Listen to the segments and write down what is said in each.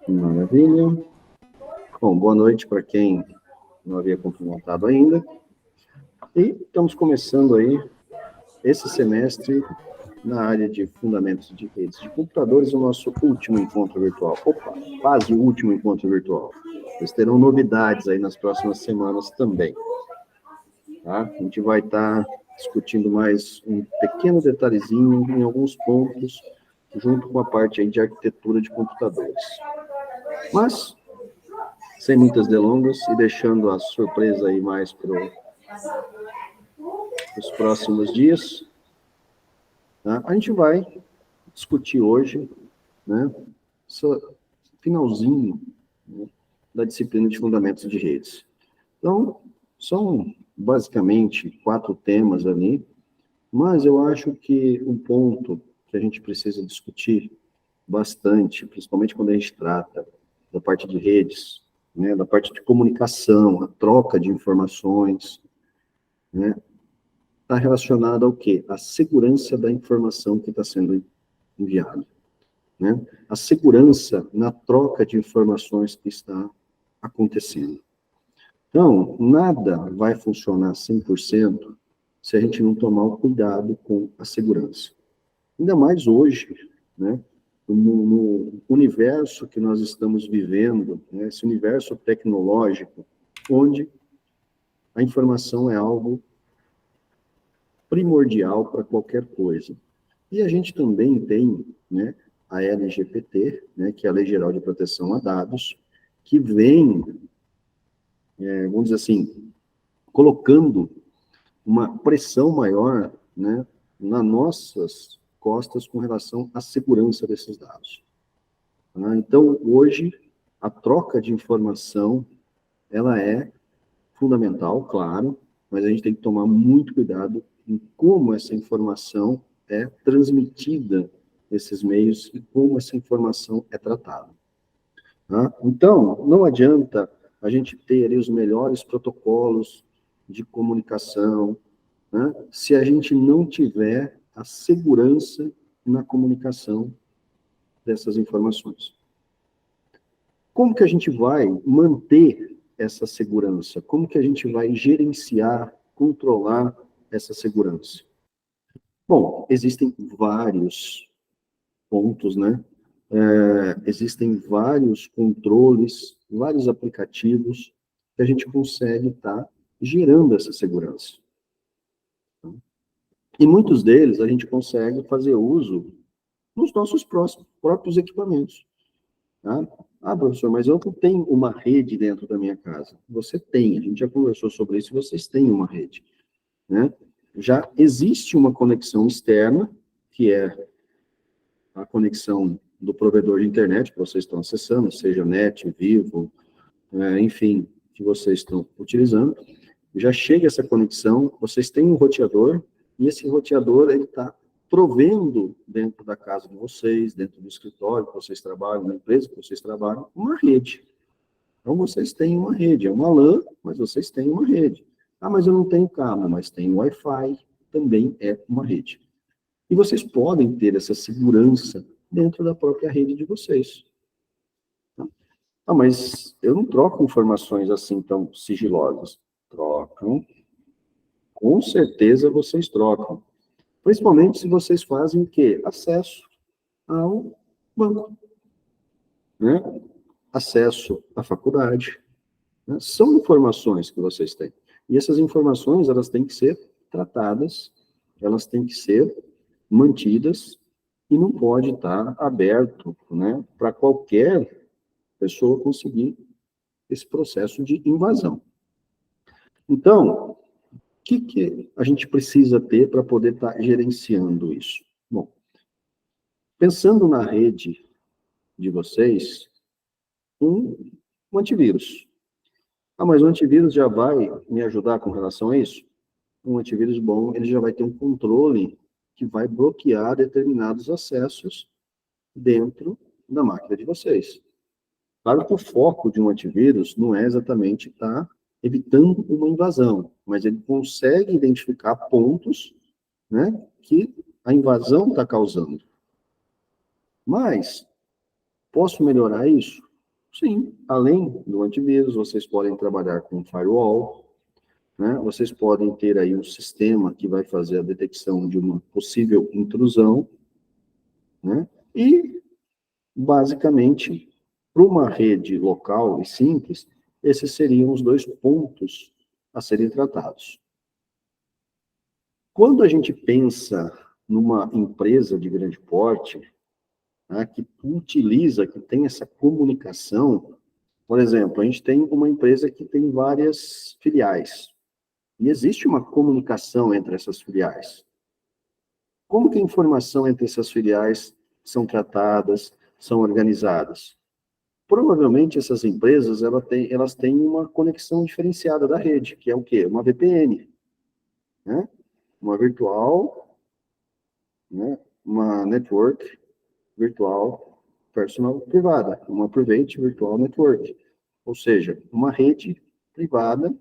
Maravilha. Bom, boa noite para quem não havia cumprimentado ainda. E estamos começando aí esse semestre na área de fundamentos de redes de computadores, o nosso último encontro virtual. Opa, quase o último encontro virtual. Vocês terão novidades aí nas próximas semanas também. Tá? A gente vai estar discutindo mais um pequeno detalhezinho em alguns pontos, junto com a parte aí de arquitetura de computadores. Mas, sem muitas delongas e deixando a surpresa aí mais para os próximos dias, tá? A gente vai discutir hoje, né, finalzinho, né, da disciplina de fundamentos de redes. Então, são basicamente 4 temas ali, mas eu acho que um ponto que a gente precisa discutir bastante, principalmente quando a gente trata da parte de redes, né, da parte de comunicação, a troca de informações, né, está relacionada ao quê? A segurança da informação que está sendo enviada, né? A segurança na troca de informações que está acontecendo. Então, nada vai funcionar 100% se a gente não tomar o cuidado com a segurança. Ainda mais hoje, né? No universo que nós estamos vivendo, né, esse universo tecnológico, onde a informação é algo primordial para qualquer coisa. E a gente também tem, né, a LGPD, né, que é a Lei Geral de Proteção a Dados, que vem, vamos dizer assim, colocando uma pressão maior, né, nas nossas costas com relação à segurança desses dados. Então, hoje, a troca de informação, ela é fundamental, claro, mas a gente tem que tomar muito cuidado em como essa informação é transmitida nesses meios e como essa informação é tratada. Tá? Então, não adianta a gente ter ali os melhores protocolos de comunicação, né, se a gente não tiver a segurança na comunicação dessas informações. Como que a gente vai manter essa segurança? Como que a gente vai gerenciar, controlar essa segurança? Bom, existem vários pontos, né? Existem vários controles, vários aplicativos que a gente consegue estar gerando essa segurança. E muitos deles a gente consegue fazer uso nos nossos próprios equipamentos. Tá? Ah, professor, mas eu não tenho uma rede dentro da minha casa. Você tem, a gente já conversou sobre isso, vocês têm uma rede, né? Já existe uma conexão externa, que é a conexão do provedor de internet que vocês estão acessando, seja NET, Vivo, enfim, que vocês estão utilizando. Já chega essa conexão, vocês têm um roteador, e esse roteador, ele está provendo dentro da casa de vocês, dentro do escritório que vocês trabalham, na empresa que vocês trabalham, uma rede. Então, vocês têm uma rede, é uma LAN, mas vocês têm uma rede. Ah, mas eu não tenho cabo, mas tem Wi-Fi, também é uma rede. E vocês podem ter essa segurança dentro da própria rede de vocês. Ah, mas eu não troco informações assim tão sigilosas. Trocam. Com certeza vocês trocam. Principalmente se vocês fazem o quê? Acesso ao banco, né? Acesso à faculdade, né? São informações que vocês têm. E essas informações, elas têm que ser tratadas, elas têm que ser mantidas e não pode estar aberto, né, para qualquer pessoa conseguir esse processo de invasão. Então, o que a gente precisa ter para poder estar gerenciando isso? Bom, pensando na rede de vocês, um antivírus. Ah, mas o antivírus já vai me ajudar com relação a isso? Um antivírus bom, ele já vai ter um controle que vai bloquear determinados acessos dentro da máquina de vocês. Claro que o foco de um antivírus não é exatamente estar evitando uma invasão, mas ele consegue identificar pontos, né, que a invasão está causando. Mas Posso melhorar isso? Sim. Além do antivírus, vocês podem trabalhar com firewall, né? Vocês podem ter aí um sistema que vai fazer a detecção de uma possível intrusão, né? E, basicamente, para uma rede local e simples, esses seriam os dois pontos a serem tratados. Quando a gente pensa numa empresa de grande porte, né, que utiliza, que tem essa comunicação, por exemplo, a gente tem uma empresa que tem várias filiais, e existe uma comunicação entre essas filiais. Como que a informação entre essas filiais são tratadas, são organizadas? Provavelmente essas empresas elas têm uma conexão diferenciada da rede, que é o quê? Uma VPN, né? Uma virtual, né? Uma network virtual personal privada, uma private virtual network, ou seja, uma rede privada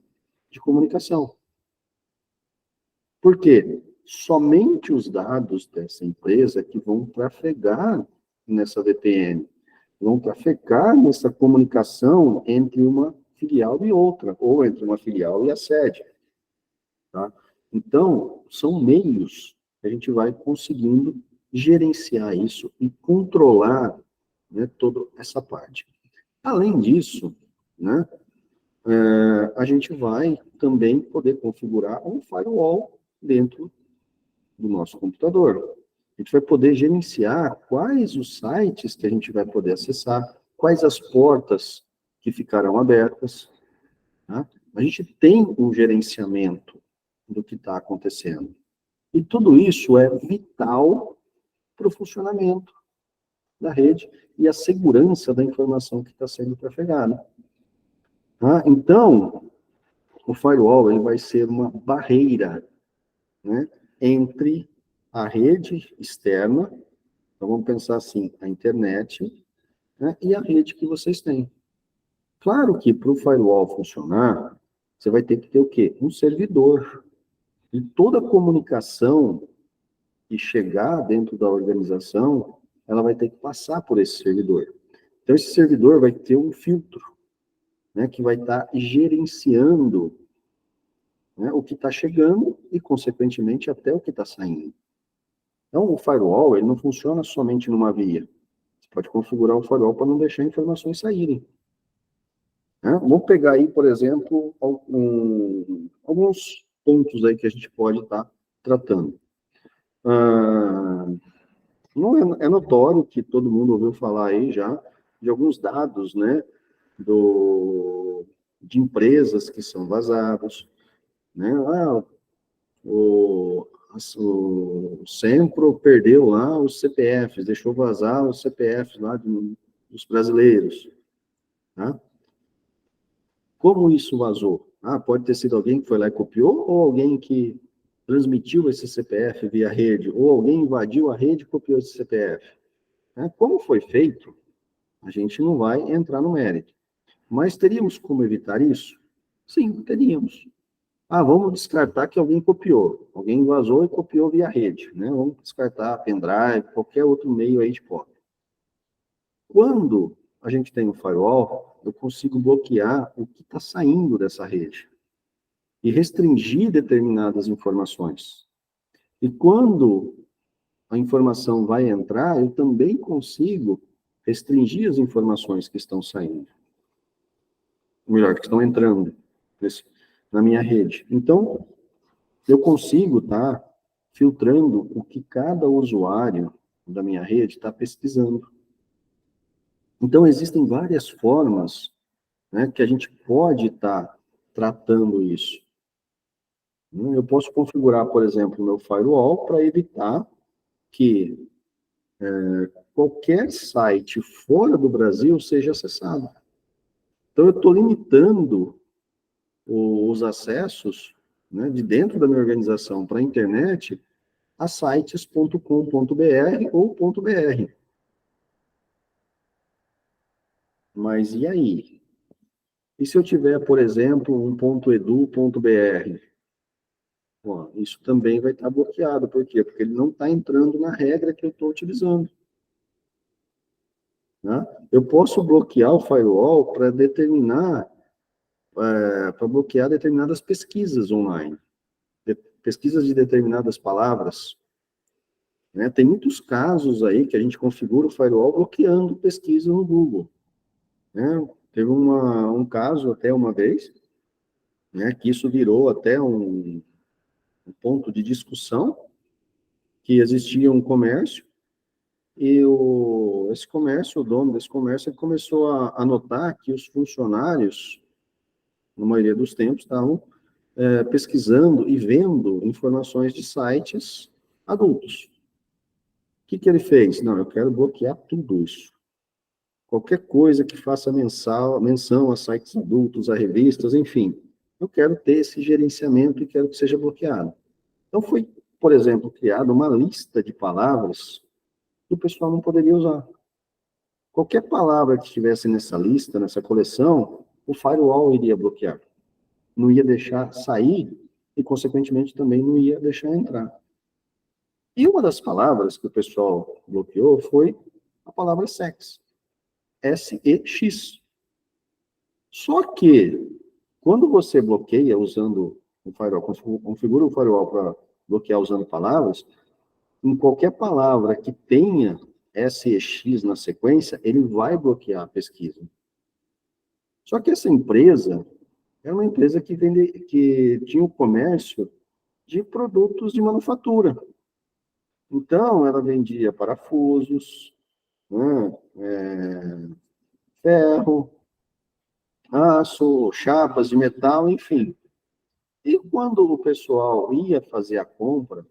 de comunicação. Por quê? Somente os dados dessa empresa que vão trafegar nessa VPN, vão trafegar nessa comunicação entre uma filial e outra, ou entre uma filial e a sede. Tá? Então, são meios que a gente vai conseguindo gerenciar isso e controlar, né, toda essa parte. Além disso, né, a gente vai também poder configurar um firewall dentro do nosso computador. A gente vai poder gerenciar quais os sites que a gente vai poder acessar, quais as portas que ficarão abertas. Tá? A gente tem um gerenciamento do que está acontecendo. E tudo isso é vital para o funcionamento da rede e a segurança da informação que está sendo trafegada. Tá? Então, o firewall ele vai ser uma barreira, né, entre a rede externa, então vamos pensar assim, a internet, né, e a rede que vocês têm. Claro que para o firewall funcionar, você vai ter que ter o quê? Um servidor. E toda a comunicação que chegar dentro da organização, ela vai ter que passar por esse servidor. Então, esse servidor vai ter um filtro, né, que vai estar gerenciando, né, o que está chegando e, consequentemente, até o que está saindo. Então, o firewall ele não funciona somente numa via. Você pode configurar o firewall para não deixar informações saírem. Né? Vamos pegar aí, por exemplo, alguns pontos aí que a gente pode estar tratando. Não é notório que todo mundo ouviu falar aí já de alguns dados, né, de empresas que são vazados, né? O Sempro perdeu lá os CPFs, deixou vazar os CPFs lá dos brasileiros, tá? Como isso vazou? Pode ter sido alguém que foi lá e copiou, ou alguém que transmitiu esse CPF via rede, ou alguém invadiu a rede e copiou esse CPF. Né? Como foi feito, a gente não vai entrar no mérito. Mas teríamos como evitar isso? Sim, teríamos. Vamos descartar que alguém copiou. Alguém vazou e copiou via rede. Né? Vamos descartar pendrive, qualquer outro meio aí de cópia. Quando a gente tem um firewall, eu consigo bloquear o que está saindo dessa rede e restringir determinadas informações. E quando a informação vai entrar, eu também consigo restringir as informações que estão saindo. Ou melhor, que estão entrando na minha rede. Então, eu consigo estar filtrando o que cada usuário da minha rede está pesquisando. Então, existem várias formas, né, que a gente pode estar tratando isso. Eu posso configurar, por exemplo, o meu firewall para evitar que qualquer site fora do Brasil seja acessado. Então, eu estou limitando os acessos, né, de dentro da minha organização para a internet a sites .com.br ou .br. Mas e aí? E se eu tiver, por exemplo, um .edu.br? Bom, isso também vai estar bloqueado. Por quê? Porque ele não está entrando na regra que eu estou utilizando. né? Eu posso bloquear o firewall para para bloquear determinadas pesquisas online, pesquisas de determinadas palavras, né? Tem muitos casos aí que a gente configura o firewall bloqueando pesquisa no Google, né? Teve um caso até uma vez, né, que isso virou até um ponto de discussão, que existia um comércio, e o dono desse comércio, ele começou a notar que os funcionários, na maioria dos tempos, estavam pesquisando e vendo informações de sites adultos. O que ele fez? Não, eu quero bloquear tudo isso. Qualquer coisa que faça menção a sites adultos, a revistas, enfim. Eu quero ter esse gerenciamento e quero que seja bloqueado. Então, foi, por exemplo, criada uma lista de palavras que o pessoal não poderia usar. Qualquer palavra que estivesse nessa lista, nessa coleção, o firewall iria bloquear. Não ia deixar sair e, consequentemente, também não ia deixar entrar. E uma das palavras que o pessoal bloqueou foi a palavra sex. S-E-X. Só que, quando você bloqueia usando o firewall, configura o firewall para bloquear usando palavras, em qualquer palavra que tenha SEX na sequência, ele vai bloquear a pesquisa. Só que essa empresa era uma empresa que tinha o comércio de produtos de manufatura. Então, ela vendia parafusos, né, ferro, aço, chapas de metal, enfim. E quando o pessoal ia fazer a compra,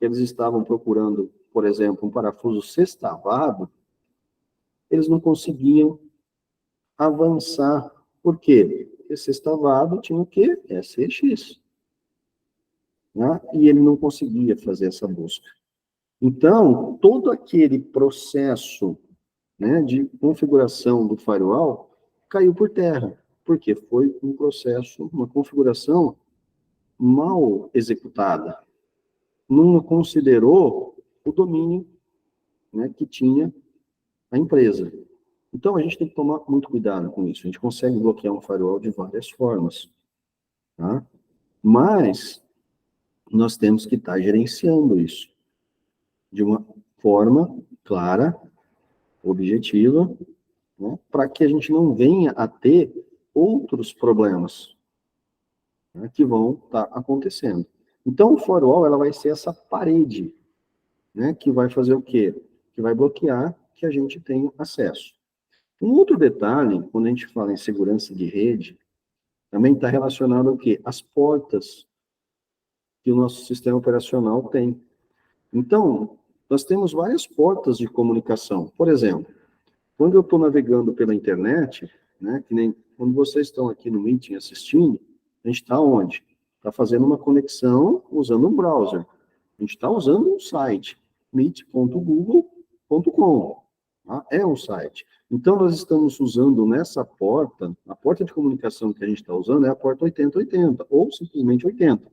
eles estavam procurando, por exemplo, um parafuso sextavado, eles não conseguiam avançar. Por quê? Porque sextavado tinha o quê? SEX. Né? E ele não conseguia fazer essa busca. Então, todo aquele processo, né, de configuração do firewall caiu por terra. Porque foi um processo, uma configuração mal executada. Não considerou o domínio, né, que tinha a empresa. Então, a gente tem que tomar muito cuidado com isso. A gente consegue bloquear um firewall de várias formas. Tá? Mas, nós temos que estar gerenciando isso de uma forma clara, objetiva, né, para que a gente não venha a ter outros problemas, né, que vão estar acontecendo. Então, o firewall ela vai ser essa parede, né, que vai fazer o quê? Que vai bloquear que a gente tenha acesso. Um outro detalhe, quando a gente fala em segurança de rede, também está relacionado ao quê? As portas que o nosso sistema operacional tem. Então, nós temos várias portas de comunicação. Por exemplo, quando eu estou navegando pela internet, né, que nem quando vocês estão aqui no Meeting assistindo, a gente está onde? Está fazendo uma conexão usando um browser. A gente está usando um site, meet.google.com. Tá? É um site. Então, nós estamos usando nessa porta, a porta de comunicação que a gente está usando é a porta 8080, ou simplesmente 80.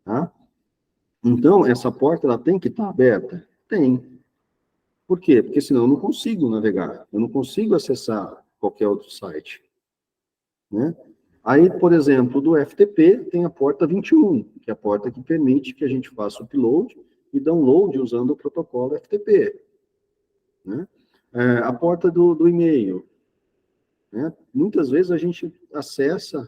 Tá? Então, essa porta ela tem que estar aberta? Tem. Por quê? Porque senão eu não consigo navegar, eu não consigo acessar qualquer outro site. Né? Aí, por exemplo, do FTP tem a porta 21, que é a porta que permite que a gente faça upload e download usando o protocolo FTP. Né? A porta do e-mail. Né? Muitas vezes a gente acessa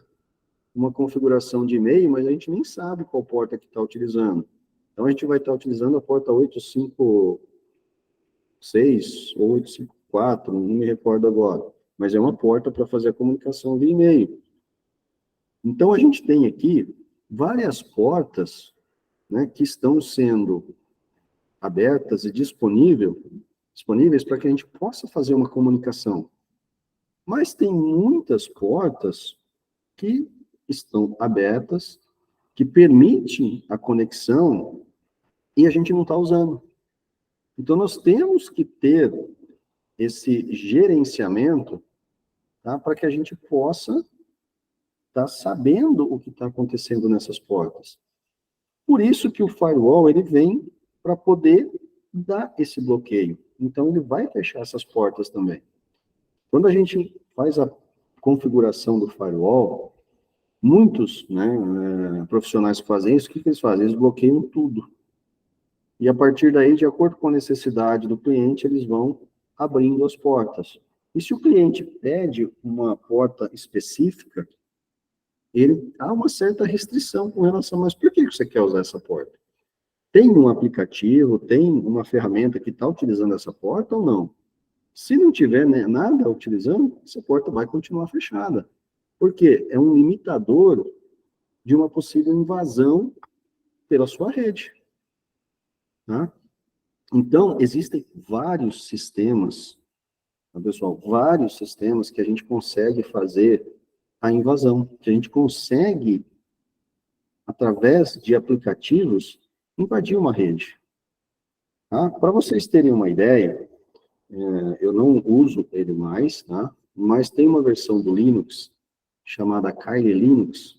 uma configuração de e-mail, mas a gente nem sabe qual porta que está utilizando. Então, a gente vai estar utilizando a porta 856 ou 854, não me recordo agora. Mas é uma porta para fazer a comunicação via e-mail. Então, a gente tem aqui várias portas, né, que estão sendo abertas e disponíveis para que a gente possa fazer uma comunicação. Mas tem muitas portas que estão abertas, que permitem a conexão e a gente não está usando. Então, nós temos que ter esse gerenciamento, tá, para que a gente possa estar sabendo o que está acontecendo nessas portas. Por isso que o firewall ele vem para poder dar esse bloqueio. então ele vai fechar essas portas também. Quando a gente faz a configuração do firewall, muitos, né, profissionais que fazem isso, o que eles fazem? Eles bloqueiam tudo. E a partir daí, de acordo com a necessidade do cliente, eles vão abrindo as portas. E se o cliente pede uma porta específica, há uma certa restrição com relação, mas por que você quer usar essa porta? Tem um aplicativo, tem uma ferramenta que está utilizando essa porta ou não? Se não tiver, né, nada utilizando, essa porta vai continuar fechada. Por quê? É um limitador de uma possível invasão pela sua rede. Tá? Então, existem vários sistemas, tá, pessoal? Vários sistemas que a gente consegue fazer a invasão, que a gente consegue, através de aplicativos, invadir uma rede. Tá? Para vocês terem uma ideia, eu não uso ele mais, tá? Mas tem uma versão do Linux, chamada Kali Linux,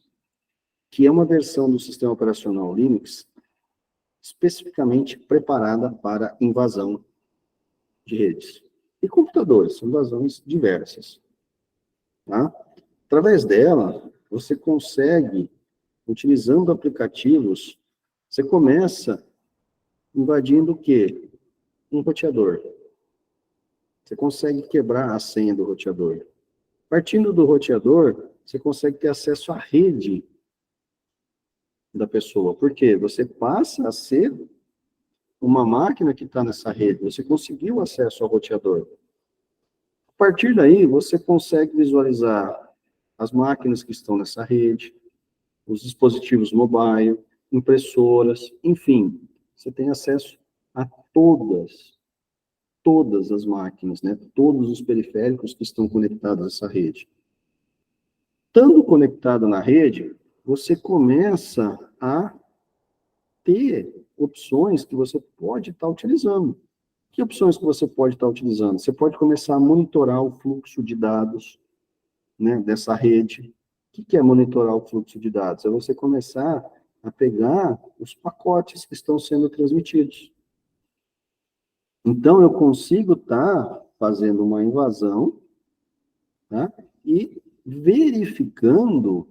que é uma versão do sistema operacional Linux especificamente preparada para invasão de redes. E computadores, invasões diversas. Tá? Através dela, você consegue, utilizando aplicativos, você começa invadindo o quê? Um roteador. Você consegue quebrar a senha do roteador. Partindo do roteador, você consegue ter acesso à rede da pessoa. Por quê? Você passa a ser uma máquina que está nessa rede. Você conseguiu acesso ao roteador. A partir daí, você consegue visualizar as máquinas que estão nessa rede, os dispositivos mobile, impressoras, enfim, você tem acesso a todas as máquinas, né? Todos os periféricos que estão conectados a essa rede. Estando conectado na rede, você começa a ter opções que você pode estar utilizando. Que opções que você pode estar utilizando? Você pode começar a monitorar o fluxo de dados, né, dessa rede. O que é monitorar o fluxo de dados? É você começar a pegar os pacotes que estão sendo transmitidos. Então, eu consigo estar fazendo uma invasão, tá? E verificando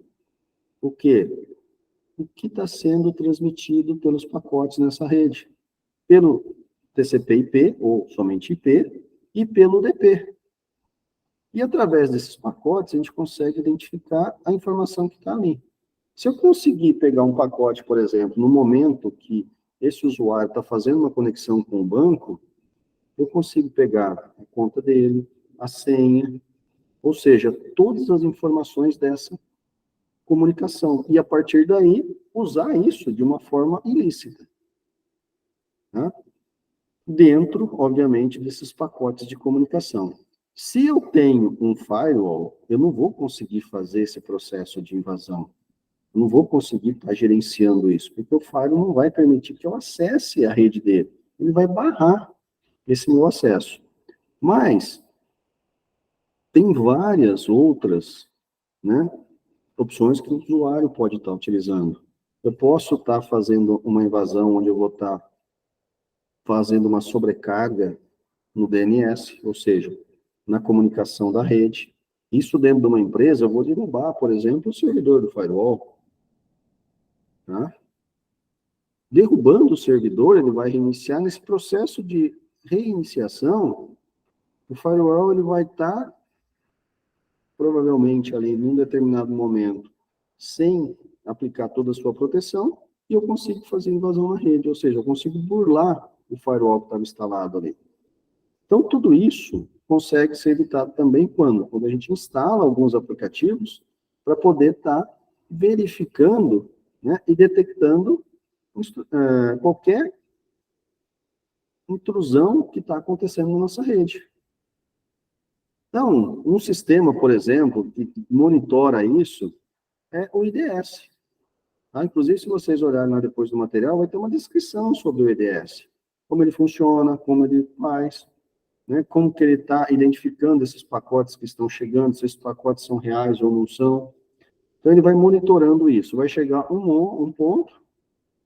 o quê? O que está sendo transmitido pelos pacotes nessa rede. Pelo TCP/IP, ou somente IP, e pelo DP. E através desses pacotes, a gente consegue identificar a informação que está ali. Se eu conseguir pegar um pacote, por exemplo, no momento que esse usuário está fazendo uma conexão com o banco, eu consigo pegar a conta dele, a senha, ou seja, todas as informações dessa comunicação. E, a partir daí, usar isso de uma forma ilícita. Tá? Dentro, obviamente, desses pacotes de comunicação. Se eu tenho um firewall, eu não vou conseguir fazer esse processo de invasão. Eu não vou conseguir estar gerenciando isso, porque o firewall não vai permitir que eu acesse a rede dele. Ele vai barrar esse meu acesso. Mas tem várias outras, né, opções que o usuário pode estar utilizando. Eu posso estar fazendo uma invasão onde eu vou estar fazendo uma sobrecarga no DNS, ou seja, na comunicação da rede. Isso dentro de uma empresa, eu vou derrubar, por exemplo, o servidor do firewall. Tá? Derrubando o servidor, ele vai reiniciar. Nesse processo de reiniciação, o firewall ele vai estar, provavelmente, ali, num determinado momento, sem aplicar toda a sua proteção, e eu consigo fazer invasão na rede, ou seja, eu consigo burlar o firewall que estava instalado ali. Então, tudo isso consegue ser evitado também quando a gente instala alguns aplicativos para poder estar verificando, né, e detectando qualquer intrusão que está acontecendo na nossa rede. Então, um sistema, por exemplo, que monitora isso é o IDS. Tá? Inclusive, se vocês olharem lá depois do material, vai ter uma descrição sobre o IDS. Como ele funciona, como ele faz, né, como que ele está identificando esses pacotes que estão chegando, se esses pacotes são reais ou não são. Então, ele vai monitorando isso. Vai chegar um ponto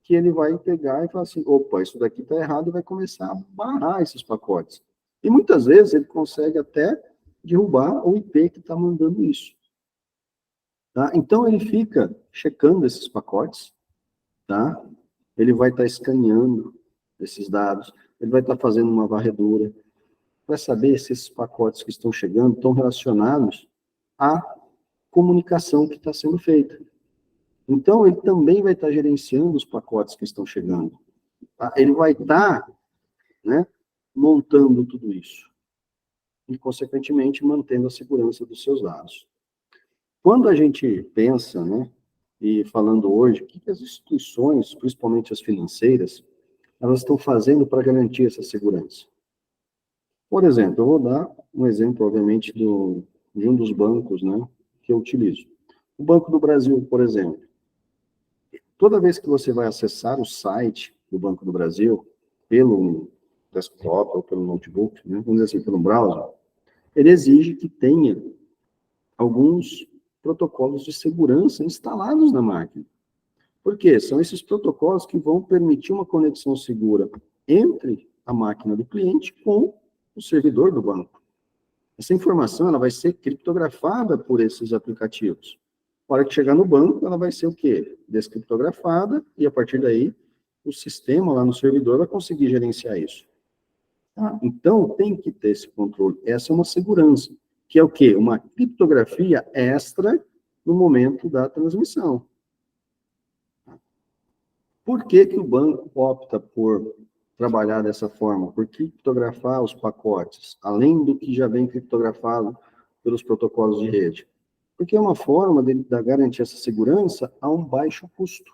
que ele vai pegar e falar assim, opa, isso daqui está errado, e vai começar a barrar esses pacotes. E muitas vezes ele consegue até derrubar o IP que está mandando isso. Tá? Então ele fica checando esses pacotes, tá? Ele vai estar escaneando esses dados, ele vai estar fazendo uma varredura, para saber se esses pacotes que estão chegando estão relacionados à comunicação que está sendo feita. Então, ele também vai estar gerenciando os pacotes que estão chegando. Tá? Ele vai estar, né, montando tudo isso. E, consequentemente, mantendo a segurança dos seus dados. Quando a gente pensa, né, e falando hoje, o que as instituições, principalmente as financeiras, elas estão fazendo para garantir essa segurança? Por exemplo, eu vou dar um exemplo, obviamente, de um dos bancos, né, que eu utilizo. O Banco do Brasil, por exemplo. Toda vez que você vai acessar o site do Banco do Brasil, pelo desktop ou pelo notebook, né, vamos dizer assim, pelo browser, ele exige que tenha alguns protocolos de segurança instalados na máquina. Por quê? São esses protocolos que vão permitir uma conexão segura entre a máquina do cliente com o servidor do banco. Essa informação ela vai ser criptografada por esses aplicativos. Na hora que chegar no banco, ela vai ser o quê? Descriptografada, e a partir daí, o sistema lá no servidor vai conseguir gerenciar isso. Tá? Então, tem que ter esse controle. Essa é uma segurança, que é o quê? Uma criptografia extra no momento da transmissão. Por que que o banco opta por trabalhar dessa forma? Por criptografar os pacotes, além do que já vem criptografado pelos protocolos de rede? Porque é uma forma de garantir essa segurança a um baixo custo.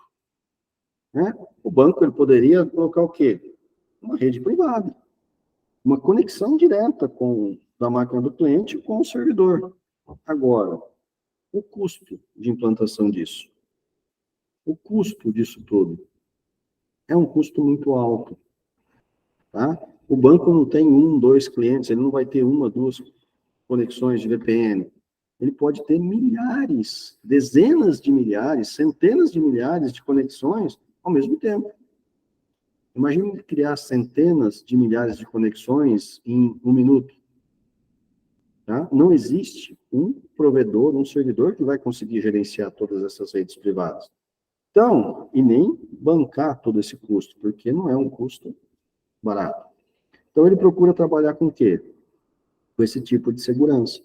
Né? O banco ele poderia colocar o quê? Uma rede privada. Uma conexão direta da máquina do cliente com o servidor. Agora, o custo de implantação disso. O custo disso tudo é um custo muito alto. Tá? O banco não tem 1, 2 clientes, ele não vai ter 1, 2 conexões de VPN. Ele pode ter milhares, dezenas de milhares, centenas de milhares de conexões ao mesmo tempo. Imagine criar centenas de milhares de conexões em 1 minuto. Tá? Não existe um provedor, um servidor que vai conseguir gerenciar todas essas redes privadas. Então, e nem bancar todo esse custo, porque não é um custo barato. Então, ele procura trabalhar com o quê? Com esse tipo de segurança,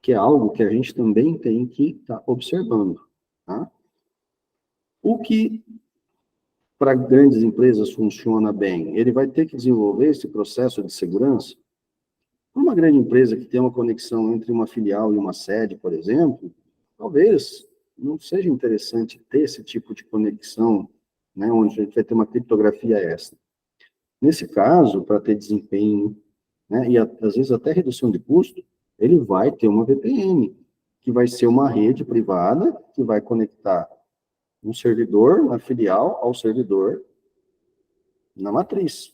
que é algo que a gente também tem que estar observando. Tá? O que para grandes empresas funciona bem, ele vai ter que desenvolver esse processo de segurança. Uma grande empresa que tem uma conexão entre uma filial e uma sede, por exemplo, talvez não seja interessante ter esse tipo de conexão, né, onde a gente vai ter uma criptografia extra. Nesse caso, para ter desempenho, né, e às vezes até redução de custo, ele vai ter uma VPN, que vai ser uma rede privada, que vai conectar um servidor na filial ao servidor na matriz,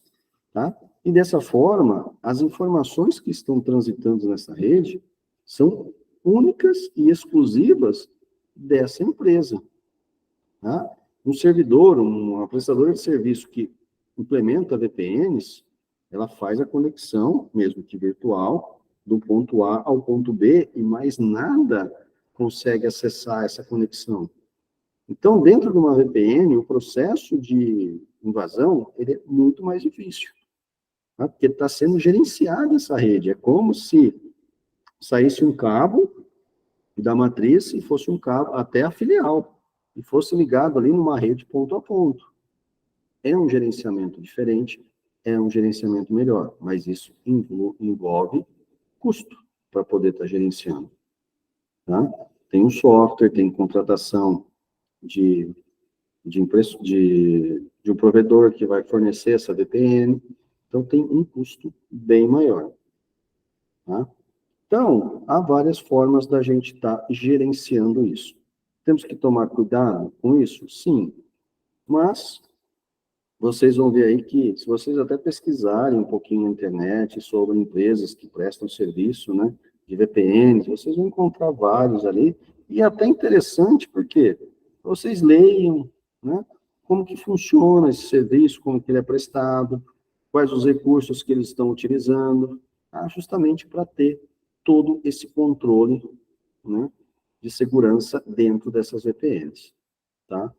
tá? E dessa forma, as informações que estão transitando nessa rede são únicas e exclusivas dessa empresa, tá? Um servidor, uma prestadora de serviço que implementa VPNs, ela faz a conexão, mesmo que virtual, do ponto A ao ponto B, e mais nada consegue acessar essa conexão. Então, dentro de uma VPN, o processo de invasão ele é muito mais difícil, tá? Porque está sendo gerenciada essa rede. É como se saísse um cabo da matriz e fosse um cabo até a filial, e fosse ligado ali numa rede ponto a ponto. É um gerenciamento diferente, é um gerenciamento melhor, mas isso envolve custo para poder estar gerenciando. Tá? Tem um software, tem contratação de um provedor que vai fornecer essa VPN, então tem um custo bem maior. Tá? Então, há várias formas da gente estar gerenciando isso. Temos que tomar cuidado com isso? Sim, mas vocês vão ver aí que, se vocês até pesquisarem um pouquinho na internet sobre empresas que prestam serviço, né, de VPNs, vocês vão encontrar vários ali, e é até interessante, porque vocês leiam, né, como que funciona esse serviço, como que ele é prestado, quais os recursos que eles estão utilizando, tá? Justamente para ter todo esse controle, né, de segurança dentro dessas VPNs, tá?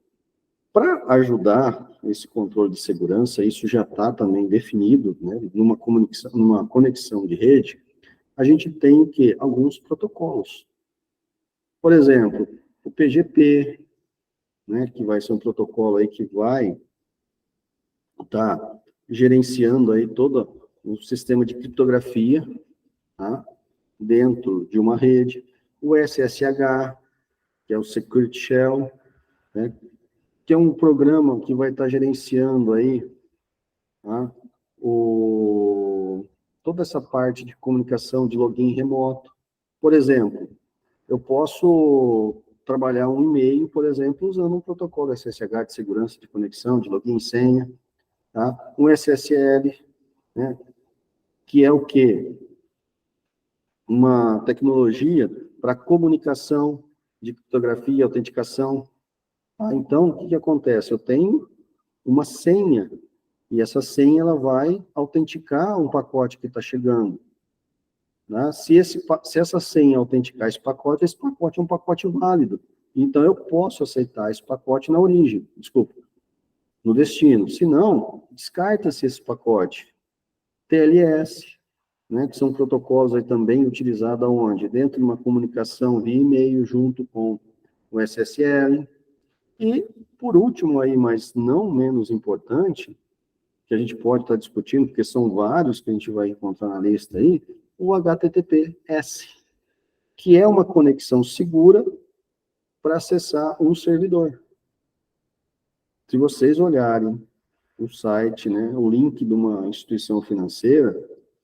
Para ajudar esse controle de segurança, isso já está também definido, né, numa conexão de rede, a gente tem o quê? Alguns protocolos. Por exemplo, o PGP, né, que vai ser um protocolo aí que vai estar gerenciando aí todo o sistema de criptografia, tá, dentro de uma rede. O SSH, que é o Security Shell, né, que é um programa que vai estar gerenciando aí, tá, toda essa parte de comunicação de login remoto. Por exemplo, eu posso trabalhar um e-mail, por exemplo, usando um protocolo SSH de segurança de conexão, de login e senha, tá? Um SSL, né, que é o quê? Uma tecnologia para comunicação de criptografia e autenticação. Tá? Então, o que acontece? Eu tenho uma senha, e essa senha ela vai autenticar um pacote que está chegando. Né? Se essa senha autenticar esse pacote é um pacote válido. Então, eu posso aceitar esse pacote na origem, desculpa, no destino. Se não, descarta-se esse pacote. TLS, né, que são protocolos aí também utilizados aonde? Dentro de uma comunicação via e-mail junto com o SSL. E, por último aí, mas não menos importante, que a gente pode estar discutindo, porque são vários que a gente vai encontrar na lista aí, o HTTPS, que é uma conexão segura para acessar um servidor. Se vocês olharem o site, né, o link de uma instituição financeira,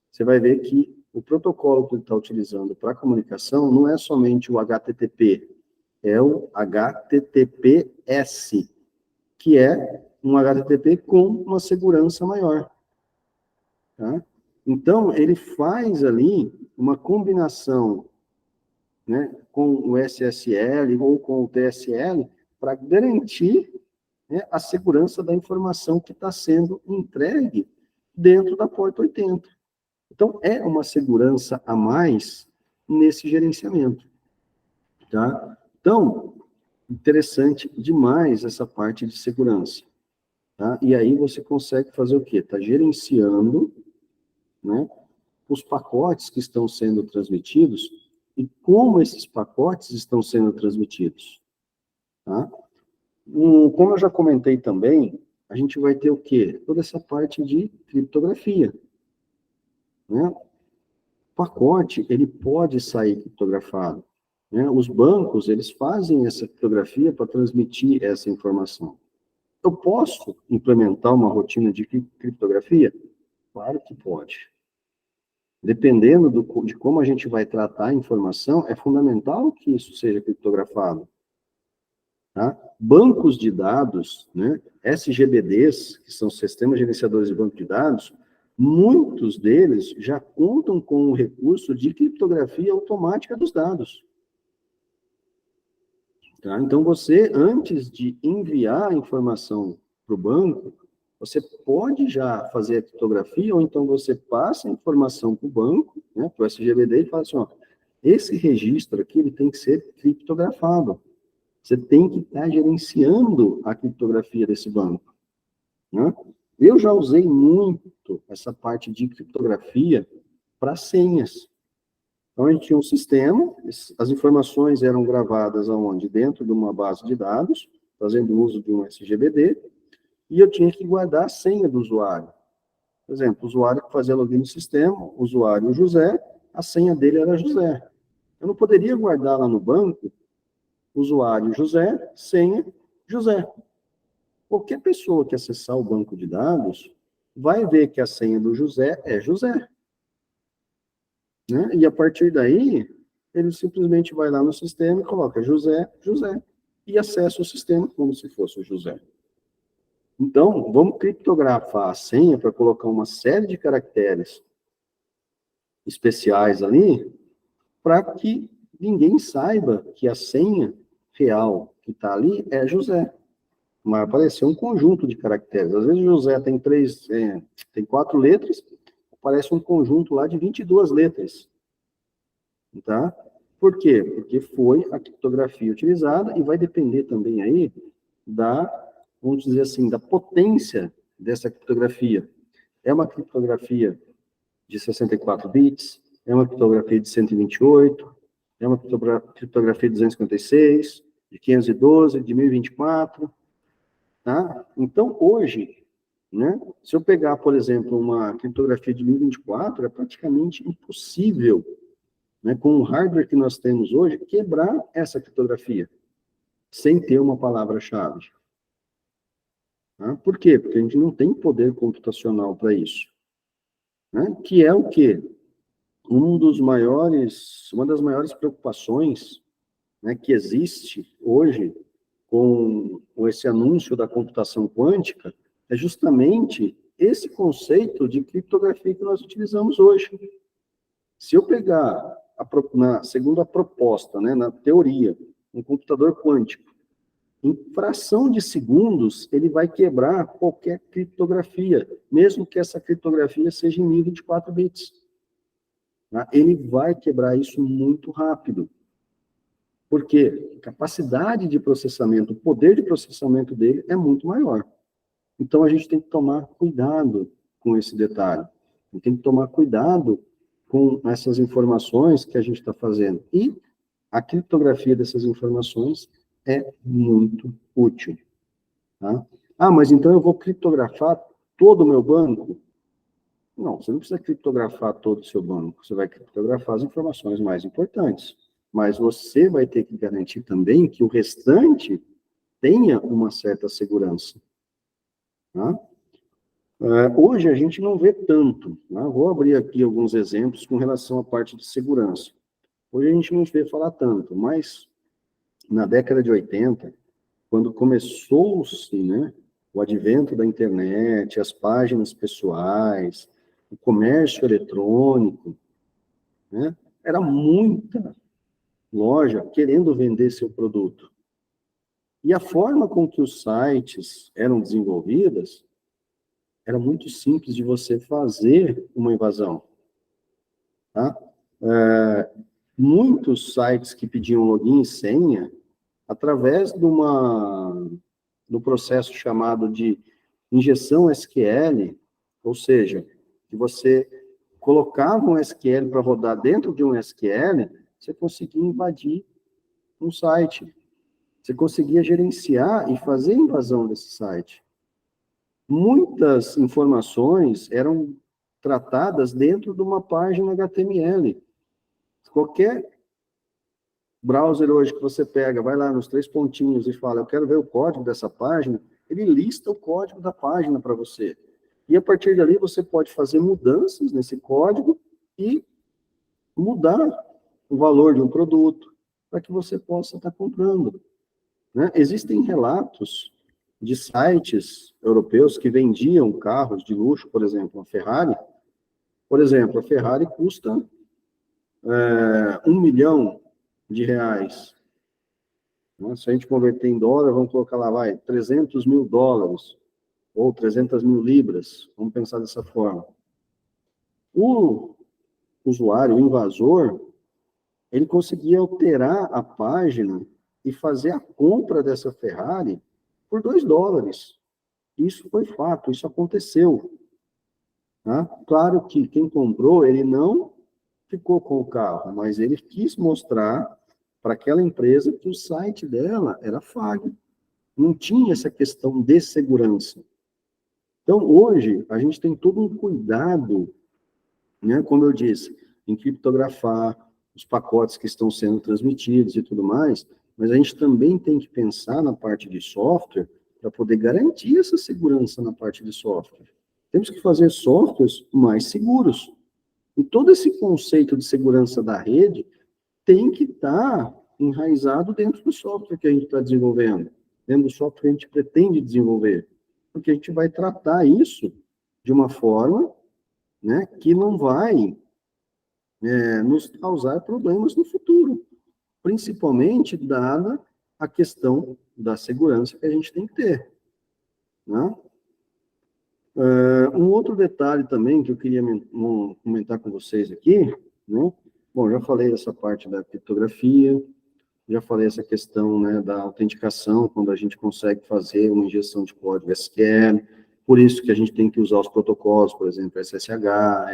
você vai ver que o protocolo que ele está utilizando para comunicação não é somente o HTTP, é o HTTPS, que é um HTTP com uma segurança maior. Tá? Então, ele faz ali uma combinação, né, com o SSL ou com o TSL para garantir, né, a segurança da informação que está sendo entregue dentro da porta 80. Então, é uma segurança a mais nesse gerenciamento. Tá? Então, interessante demais essa parte de segurança. Tá? E aí você consegue fazer o quê? Está gerenciando, né, os pacotes que estão sendo transmitidos e como esses pacotes estão sendo transmitidos. Tá? Como eu já comentei também, a gente vai ter o quê? Toda essa parte de criptografia. Né? O pacote, ele pode sair criptografado. Né? Os bancos, eles fazem essa criptografia para transmitir essa informação. Eu posso implementar uma rotina de criptografia? Claro que pode. Dependendo de como a gente vai tratar a informação, é fundamental que isso seja criptografado. Tá? Bancos de dados, né, SGBDs, que são sistemas gerenciadores de banco de dados, muitos deles já contam com o recurso de criptografia automática dos dados. Tá? Então, você, antes de enviar a informação para o banco, você pode já fazer a criptografia, ou então você passa a informação para o banco, né, para o SGBD, e fala assim, ó, esse registro aqui ele tem que ser criptografado. Você tem que estar gerenciando a criptografia desse banco. Né? Eu já usei muito essa parte de criptografia para senhas. Então, a gente tinha um sistema, as informações eram gravadas aonde? Dentro de uma base de dados, fazendo uso de um SGBD, e eu tinha que guardar a senha do usuário. Por exemplo, o usuário que fazia login no sistema, o usuário José, a senha dele era José. Eu não poderia guardar lá no banco, usuário José, senha José. Qualquer pessoa que acessar o banco de dados vai ver que a senha do José é José. Né? E a partir daí, ele simplesmente vai lá no sistema e coloca José, José, e acessa o sistema como se fosse o José. Então, vamos criptografar a senha para colocar uma série de caracteres especiais ali, para que ninguém saiba que a senha real que está ali é José. Vai aparecer um conjunto de caracteres. Às vezes José tem 4 letras, aparece um conjunto lá de 22 letras. Tá? Por quê? Porque foi a criptografia utilizada e vai depender também aí vamos dizer assim, da potência dessa criptografia. É uma criptografia de 64 bits, é uma criptografia de 128, é uma criptografia de 256, de 512, de 1024, tá? Então, hoje, né, se eu pegar, por exemplo, uma criptografia de 1024, é praticamente impossível, né, com o hardware que nós temos hoje, quebrar essa criptografia sem ter uma palavra-chave. Tá? Por quê? Porque a gente não tem poder computacional para isso. Né? Que é o quê? Uma das maiores preocupações, né, que existe hoje com esse anúncio da computação quântica é justamente esse conceito de criptografia que nós utilizamos hoje. Se eu pegar, segundo a proposta, né, na teoria, um computador quântico, em fração de segundos, ele vai quebrar qualquer criptografia, mesmo que essa criptografia seja em 1024 bits. Tá? Ele vai quebrar isso muito rápido. Por quê? A capacidade de processamento, o poder de processamento dele é muito maior. Então, a gente tem que tomar cuidado com esse detalhe. A gente tem que tomar cuidado com essas informações que a gente está fazendo. E a criptografia dessas informações é muito útil. Tá? Ah, mas então eu vou criptografar todo o meu banco? Não, você não precisa criptografar todo o seu banco. Você vai criptografar as informações mais importantes. Mas você vai ter que garantir também que o restante tenha uma certa segurança. Tá? Hoje a gente não vê tanto. Tá? Vou abrir aqui alguns exemplos com relação à parte de segurança. Hoje a gente não vê falar tanto, mas na década de 80, quando começou-se, né, o advento da internet, as páginas pessoais, o comércio eletrônico, né, era muita loja querendo vender seu produto. E a forma com que os sites eram desenvolvidas era muito simples de você fazer uma invasão. Tá? Muitos sites que pediam login e senha, através do processo chamado de injeção SQL, ou seja, que você colocava um SQL para rodar dentro de um SQL, você conseguia invadir um site. Você conseguia gerenciar e fazer invasão desse site. Muitas informações eram tratadas dentro de uma página HTML. Qualquer browser hoje que você pega, vai lá nos 3 pontinhos e fala, eu quero ver o código dessa página, ele lista o código da página para você. E a partir dali você pode fazer mudanças nesse código e mudar o valor de um produto para que você possa estar comprando. Né? Existem relatos de sites europeus que vendiam carros de luxo, por exemplo, a Ferrari. Por exemplo, a Ferrari custa R$1 milhão. Né? Se a gente converter em dólar, vamos colocar lá, vai, 300 mil dólares, ou 300 mil libras, vamos pensar dessa forma. O usuário, o invasor, ele conseguia alterar a página e fazer a compra dessa Ferrari por $2. Isso foi fato, isso aconteceu. Tá? Claro que quem comprou, ele não ficou com o carro, mas ele quis mostrar para aquela empresa que o site dela era falho. Não tinha essa questão de segurança. Então, hoje, a gente tem todo um cuidado, né, como eu disse, em criptografar os pacotes que estão sendo transmitidos e tudo mais, mas a gente também tem que pensar na parte de software para poder garantir essa segurança na parte de software. Temos que fazer softwares mais seguros. E todo esse conceito de segurança da rede tem que estar enraizado dentro do software que a gente está desenvolvendo, dentro do software que a gente pretende desenvolver. Porque a gente vai tratar isso de uma forma, né, que não vai nos causar problemas no futuro, principalmente dada a questão da segurança que a gente tem que ter. Né? Um outro detalhe também que eu queria comentar com vocês aqui, né? Bom, já falei essa parte da criptografia, já falei essa questão, né, da autenticação, quando a gente consegue fazer uma injeção de código SQL, por isso que a gente tem que usar os protocolos, por exemplo, SSH,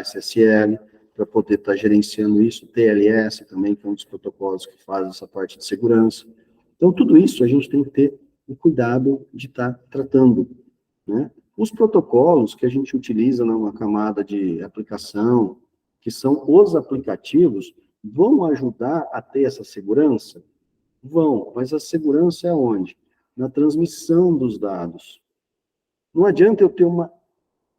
SSL, para poder estar gerenciando isso, TLS também, que é um dos protocolos que faz essa parte de segurança. Então, tudo isso a gente tem que ter o cuidado de estar tratando, né? Os protocolos que a gente utiliza numa camada de aplicação, que são os aplicativos, vão ajudar a ter essa segurança? Vão, mas a segurança é onde? Na transmissão dos dados. Não adianta eu ter uma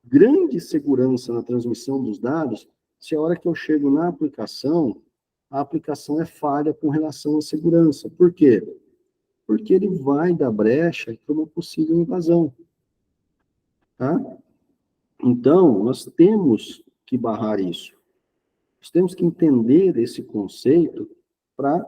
grande segurança na transmissão dos dados se a hora que eu chego na aplicação, a aplicação é falha com relação à segurança. Por quê? Porque ele vai dar brecha para uma possível invasão. Tá? Então, nós temos que barrar isso. Nós temos que entender esse conceito para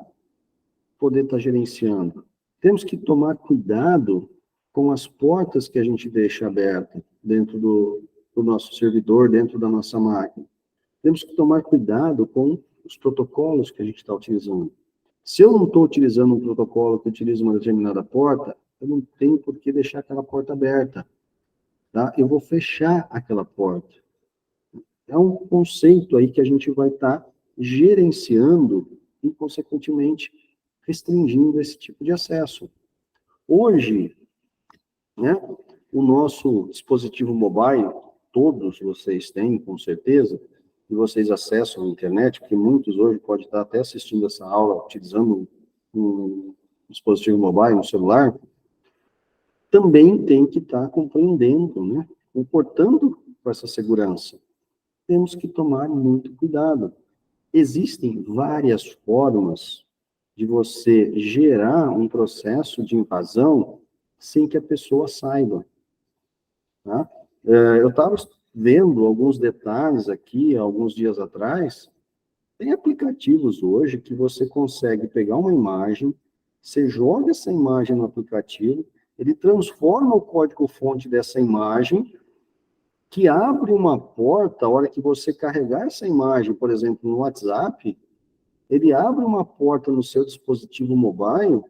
poder estar gerenciando. Temos que tomar cuidado com as portas que a gente deixa abertas dentro do nosso servidor, dentro da nossa máquina. Temos que tomar cuidado com os protocolos que a gente está utilizando. Se eu não estou utilizando um protocolo que utiliza uma determinada porta, eu não tenho por que deixar aquela porta aberta. Tá? Eu vou fechar aquela porta. É um conceito aí que a gente vai estar gerenciando e, consequentemente, restringindo esse tipo de acesso. Hoje, né, o nosso dispositivo mobile, todos vocês têm, com certeza, e vocês acessam a internet, porque muitos hoje podem estar até assistindo essa aula utilizando um dispositivo mobile, um celular, também tem que estar compreendendo, né, comportando com essa segurança. Temos que tomar muito cuidado. Existem várias formas de você gerar um processo de invasão sem que a pessoa saiba. Tá? Eu estava vendo alguns detalhes aqui, alguns dias atrás. Tem aplicativos hoje que você consegue pegar uma imagem, você joga essa imagem no aplicativo, ele transforma o código-fonte dessa imagem, que abre uma porta, a hora que você carregar essa imagem, por exemplo, no WhatsApp, ele abre uma porta no seu dispositivo mobile,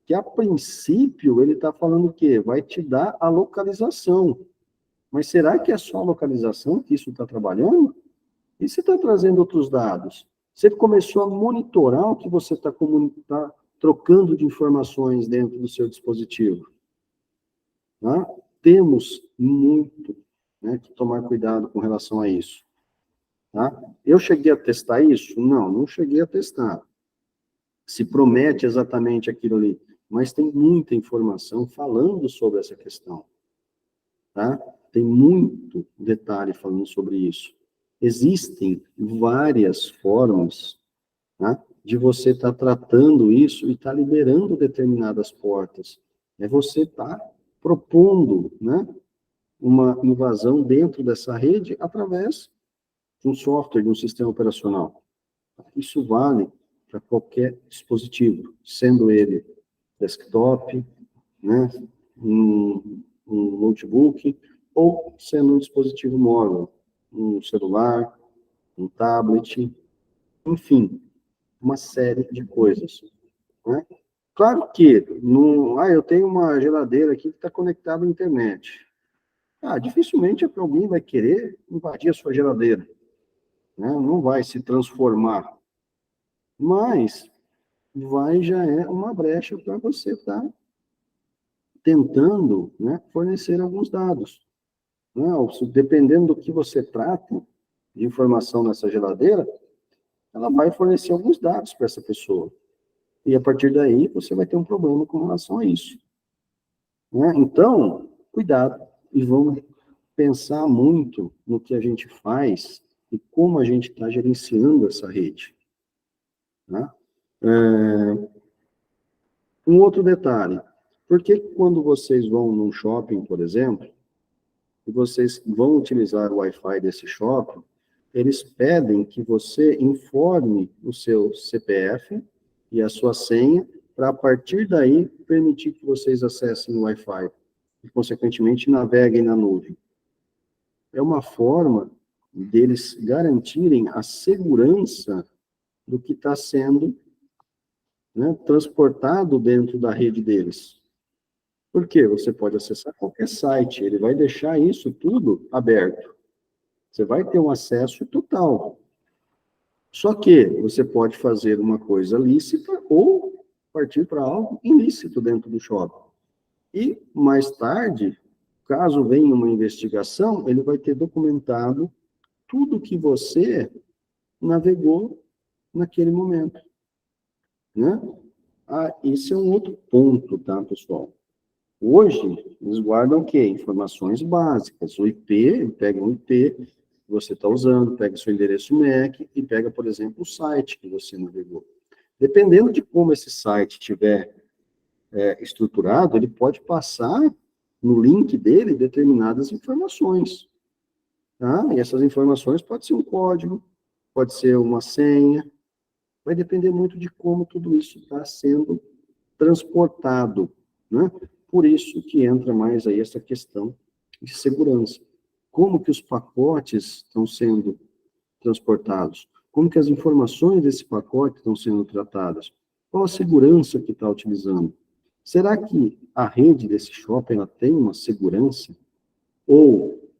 que a princípio ele está falando o quê? Vai te dar a localização. Mas será que é só a localização que isso está trabalhando? E se está trazendo outros dados? Você começou a monitorar o que você está trocando de informações dentro do seu dispositivo. Tá? Temos muito, né, que tomar cuidado com relação a isso. Tá? Eu cheguei a testar isso? Não, não cheguei a testar. Se promete exatamente aquilo ali, mas tem muita informação falando sobre essa questão. Tá? Tem muito detalhe falando sobre isso. Existem várias formas, tá, de você estar tratando isso e estar liberando determinadas portas. É você estar propondo, né, uma invasão dentro dessa rede através de um software, de um sistema operacional. Isso vale para qualquer dispositivo, sendo ele desktop, né, um notebook, ou sendo um dispositivo móvel, um celular, um tablet, enfim, uma série de coisas. Né? Claro que, eu tenho uma geladeira aqui que está conectada à internet. Dificilmente alguém vai querer invadir a sua geladeira. Né? Não vai se transformar. Mas já é uma brecha para você estar tentando, né, fornecer alguns dados. Né? Dependendo do que você trata de informação nessa geladeira, ela vai fornecer alguns dados para essa pessoa. E a partir daí, você vai ter um problema com relação a isso. Né? Então, cuidado. E vamos pensar muito no que a gente faz e como a gente está gerenciando essa rede. Né? Um outro detalhe. Por que quando vocês vão num shopping, por exemplo, e vocês vão utilizar o Wi-Fi desse shopping, eles pedem que você informe o seu CPF e a sua senha, para a partir daí permitir que vocês acessem o Wi-Fi e, consequentemente, naveguem na nuvem. é uma forma deles garantirem a segurança do que está sendo, né, transportado dentro da rede deles. Por quê? Você pode acessar qualquer site, ele vai deixar isso tudo aberto. Você vai ter um acesso total. Só que você pode fazer uma coisa lícita ou partir para algo ilícito dentro do shopping. E, mais tarde, caso venha uma investigação, ele vai ter documentado tudo que você navegou naquele momento, né? Ah, esse é um outro ponto, tá, pessoal? Hoje, eles guardam o quê? Informações básicas. O IP, ele pega um IP que você está usando, pega seu endereço MAC e pega, por exemplo, o site que você navegou. Dependendo de como esse site estiver estruturado, ele pode passar no link dele determinadas informações. Tá? E essas informações pode ser um código, pode ser uma senha, vai depender muito de como tudo isso está sendo transportado, né? Por isso que entra mais aí essa questão de segurança. Como que os pacotes estão sendo transportados? Como que as informações desse pacote estão sendo tratadas? Qual a segurança que está utilizando? Será que a rede desse shopping ela tem uma segurança? Ou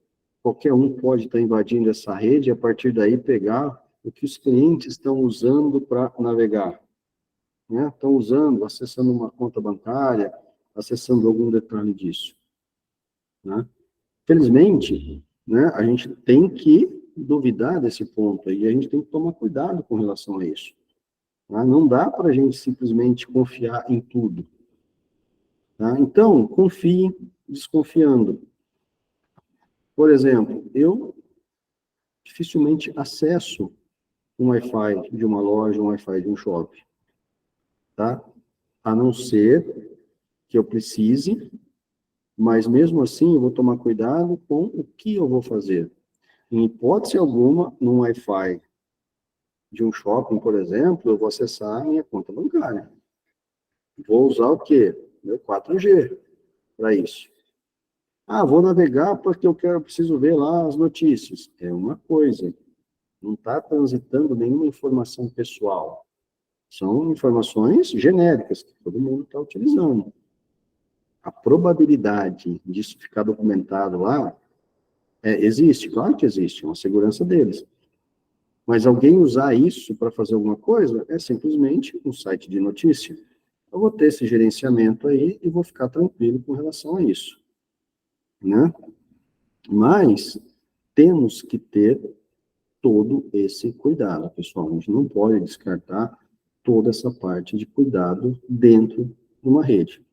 qualquer um pode estar invadindo essa rede e a partir daí pegar o que os clientes estão usando para navegar? Né? Estão usando, acessando uma conta bancária, acessando algum detalhe disso. Né? Felizmente, né, a gente tem que duvidar desse ponto e a gente tem que tomar cuidado com relação a isso. Tá? Não dá para a gente simplesmente confiar em tudo. Tá? Então, confie desconfiando. Por exemplo, eu dificilmente acesso um Wi-Fi de uma loja, um Wi-Fi de um shopping. Tá? A não ser que eu precise, mas mesmo assim eu vou tomar cuidado com o que eu vou fazer. Em hipótese alguma, num Wi-Fi de um shopping, por exemplo, eu vou acessar a minha conta bancária. Vou usar o quê? Meu 4G para isso. Ah, vou navegar porque preciso ver lá as notícias. É uma coisa. Não está transitando nenhuma informação pessoal. São informações genéricas que todo mundo está utilizando. A probabilidade disso ficar documentado lá existe, claro que existe, é uma segurança deles. Mas alguém usar isso para fazer alguma coisa é simplesmente um site de notícia. Eu vou ter esse gerenciamento aí e vou ficar tranquilo com relação a isso, né? Mas temos que ter todo esse cuidado, pessoal. A gente não pode descartar toda essa parte de cuidado dentro de uma rede.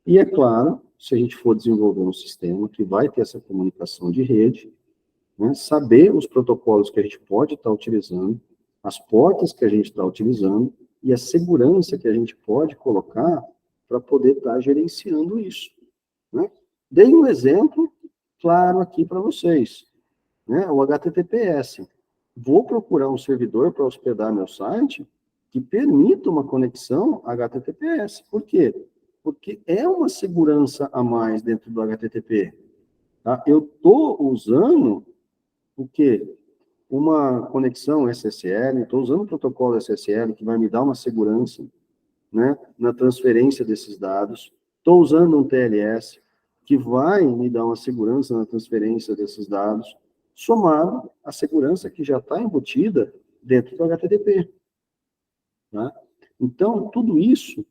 E é claro, se a gente for desenvolver um sistema que vai ter essa comunicação de rede, né, saber os protocolos que a gente pode estar utilizando, as portas que a gente está utilizando e a segurança que a gente pode colocar para poder estar gerenciando isso. Né? Dei um exemplo claro aqui para vocês, né? O HTTPS. Vou procurar um servidor para hospedar meu site que permita uma conexão HTTPS. Por quê? Porque é uma segurança a mais dentro do HTTP. Tá? Eu estou usando o quê? Uma conexão SSL, estou usando o protocolo SSL, que vai me dar uma segurança, né, na transferência desses dados. Estou usando um TLS, que vai me dar uma segurança na transferência desses dados, somado à segurança que já está embutida dentro do HTTP. Tá? Então, tudo isso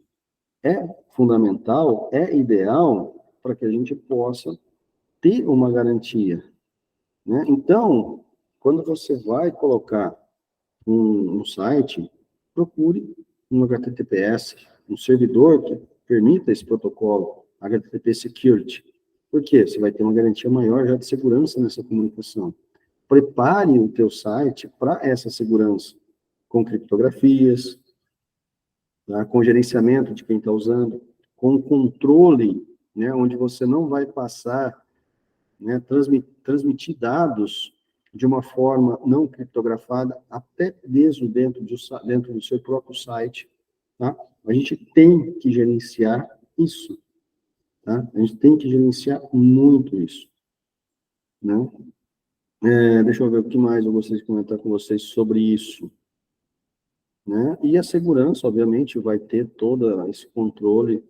é fundamental, é ideal para que a gente possa ter uma garantia. Né? Então, quando você vai colocar um site, procure um HTTPS, um servidor que permita esse protocolo HTTP Security. Por quê? Você vai ter uma garantia maior já de segurança nessa comunicação. Prepare o teu site para essa segurança, com criptografias, tá? Com gerenciamento de quem está usando, com controle, né, onde você não vai passar, né, transmitir dados de uma forma não criptografada, até mesmo dentro do seu próprio site. Tá? A gente tem que gerenciar isso. Tá? A gente tem que gerenciar muito isso. Né? Deixa eu ver o que mais eu gostaria de comentar com vocês sobre isso. Né? E a segurança, obviamente, vai ter todo esse controle,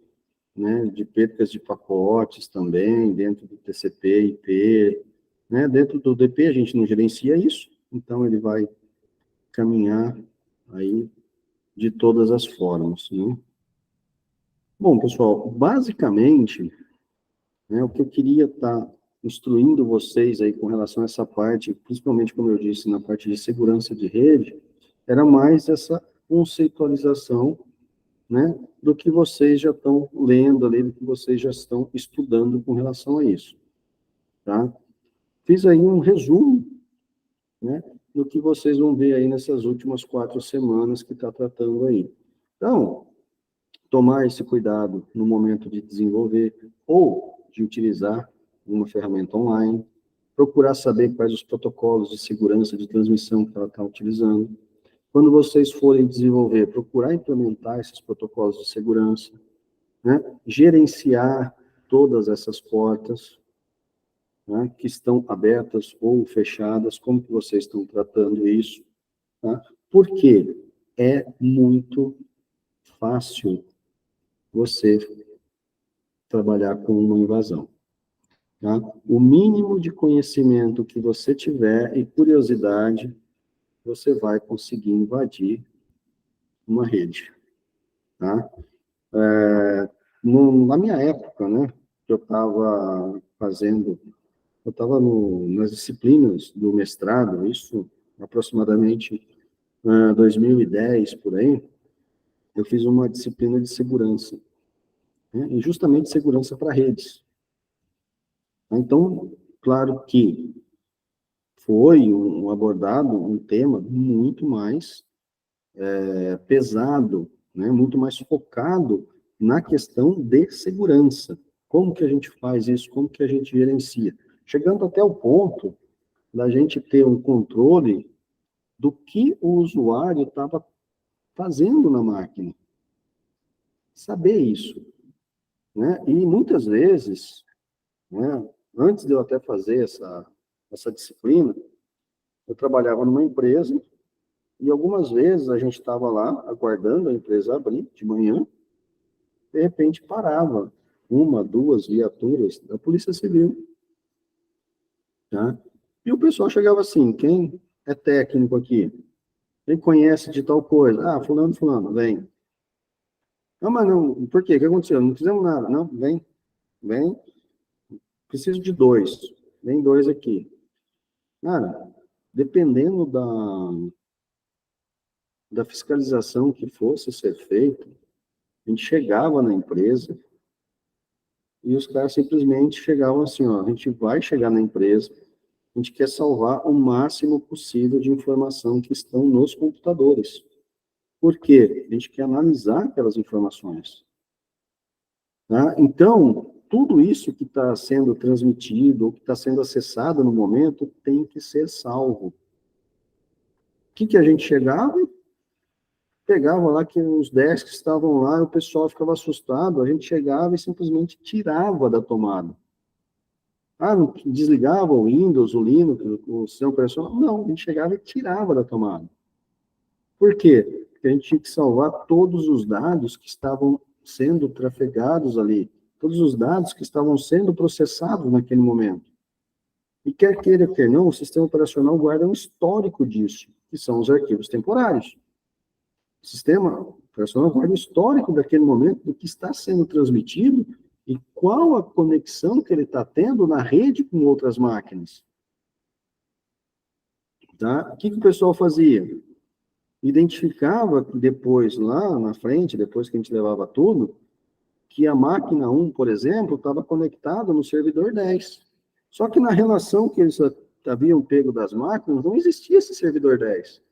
né, de percas de pacotes também, dentro do TCP, IP, né? Dentro do DP a gente não gerencia isso, então ele vai caminhar aí de todas as formas, né? Bom, pessoal, basicamente, né, o que eu queria estar instruindo vocês aí com relação a essa parte, principalmente, como eu disse, na parte de segurança de rede, era mais essa conceitualização, né, do que vocês já estão lendo ali, do que vocês já estão estudando com relação a isso, tá? Fiz aí um resumo, né, do que vocês vão ver aí nessas últimas 4 semanas que está tratando aí. Então, tomar esse cuidado no momento de desenvolver ou de utilizar uma ferramenta online, procurar saber quais os protocolos de segurança de transmissão que ela está utilizando. Quando vocês forem desenvolver, procurar implementar esses protocolos de segurança, né? Gerenciar todas essas portas, né, que estão abertas ou fechadas, como que vocês estão tratando isso, tá? Porque é muito fácil você trabalhar com uma invasão. Tá? O mínimo de conhecimento que você tiver e curiosidade, você vai conseguir invadir uma rede. Tá? Na minha época, né, que eu estava fazendo, eu estava nas disciplinas do mestrado, isso aproximadamente 2010, por aí, eu fiz uma disciplina de segurança, né, e justamente segurança para redes. Então, claro que foi abordado um tema muito mais pesado, né, muito mais focado na questão de segurança. Como que a gente faz isso? Como que a gente gerencia? Chegando até o ponto da gente ter um controle do que o usuário estava fazendo na máquina. Saber isso. Né? E muitas vezes, né, antes de eu até fazer essa disciplina, eu trabalhava numa empresa e algumas vezes a gente estava lá aguardando a empresa abrir de manhã, de repente parava uma, duas viaturas da Polícia Civil. Tá? E o pessoal chegava assim, quem é técnico aqui? Quem conhece de tal coisa? Ah, fulano, fulano, vem. Não, mas não, por quê? O que aconteceu? Não fizemos nada. Não, vem, preciso de 2. Vem 2 aqui. Cara, dependendo da fiscalização que fosse ser feita, a gente chegava na empresa e os caras simplesmente chegavam assim, ó, a gente vai chegar na empresa, a gente quer salvar o máximo possível de informação que estão nos computadores. Por quê? A gente quer analisar aquelas informações. Tá? Então, tudo isso que está sendo transmitido, ou que está sendo acessado no momento, tem que ser salvo. O que a gente chegava? Pegava lá que os desks estavam lá, e o pessoal ficava assustado, a gente chegava e simplesmente tirava da tomada. Ah, não desligava o Windows, o Linux, o sistema operacional? Não, a gente chegava e tirava da tomada. Por quê? Porque a gente tinha que salvar todos os dados que estavam sendo trafegados ali, todos os dados que estavam sendo processados naquele momento. E quer queira, quer não, o sistema operacional guarda um histórico disso, que são os arquivos temporários. O sistema operacional guarda o histórico daquele momento, do que está sendo transmitido e qual a conexão que ele está tendo na rede com outras máquinas. Tá? O que o pessoal fazia? Identificava depois, lá na frente, depois que a gente levava tudo, que a máquina 1, por exemplo, estava conectada no servidor 10. Só que na relação que eles haviam pego das máquinas, não existia esse servidor 10.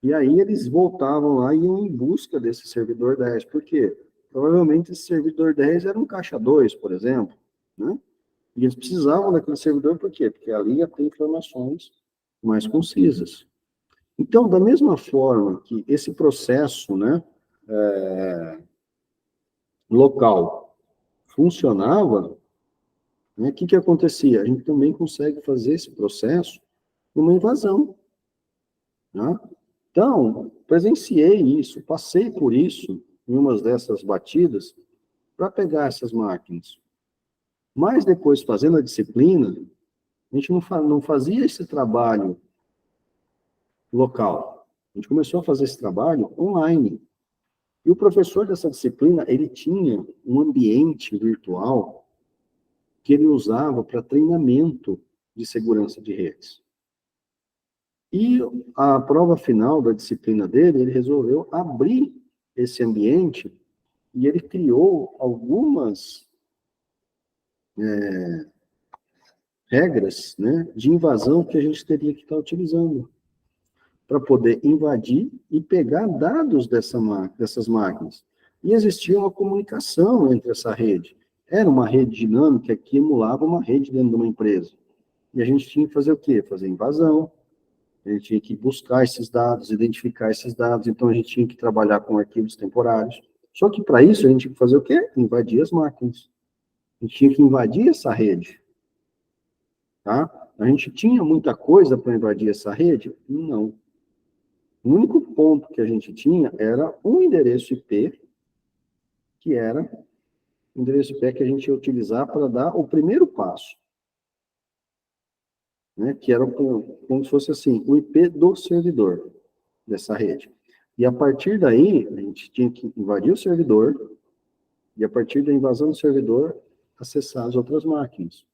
E aí eles voltavam lá e iam em busca desse servidor 10. Por quê? Provavelmente esse servidor 10 era um caixa 2, por exemplo. Né? E eles precisavam daquele servidor por quê? Porque ali ia ter informações mais concisas. Então, da mesma forma que esse processo, né, local funcionava, Né? O que que acontecia? A gente também consegue fazer esse processo numa invasão. Né? Então, presenciei isso, passei por isso em umas dessas batidas para pegar essas máquinas. Mas depois, fazendo a disciplina, a gente não fazia esse trabalho local. A gente começou a fazer esse trabalho online. E o professor dessa disciplina, ele tinha um ambiente virtual que ele usava para treinamento de segurança de redes. E a prova final da disciplina dele, ele resolveu abrir esse ambiente e ele criou algumas regras, né, de invasão que a gente teria que estar utilizando para poder invadir e pegar dados dessas máquinas. E existia uma comunicação entre essa rede. Era uma rede dinâmica que emulava uma rede dentro de uma empresa. E a gente tinha que fazer o quê? Fazer invasão, a gente tinha que buscar esses dados, identificar esses dados, então a gente tinha que trabalhar com arquivos temporários. Só que para isso a gente tinha que fazer o quê? Invadir as máquinas. A gente tinha que invadir essa rede. Tá? A gente tinha muita coisa para invadir essa rede? Não. O único ponto que a gente tinha era um endereço IP, que era o endereço IP que a gente ia utilizar para dar o primeiro passo, né? Que era como se fosse assim, o IP do servidor dessa rede. E a partir daí, a gente tinha que invadir o servidor, e a partir da invasão do servidor, acessar as outras máquinas.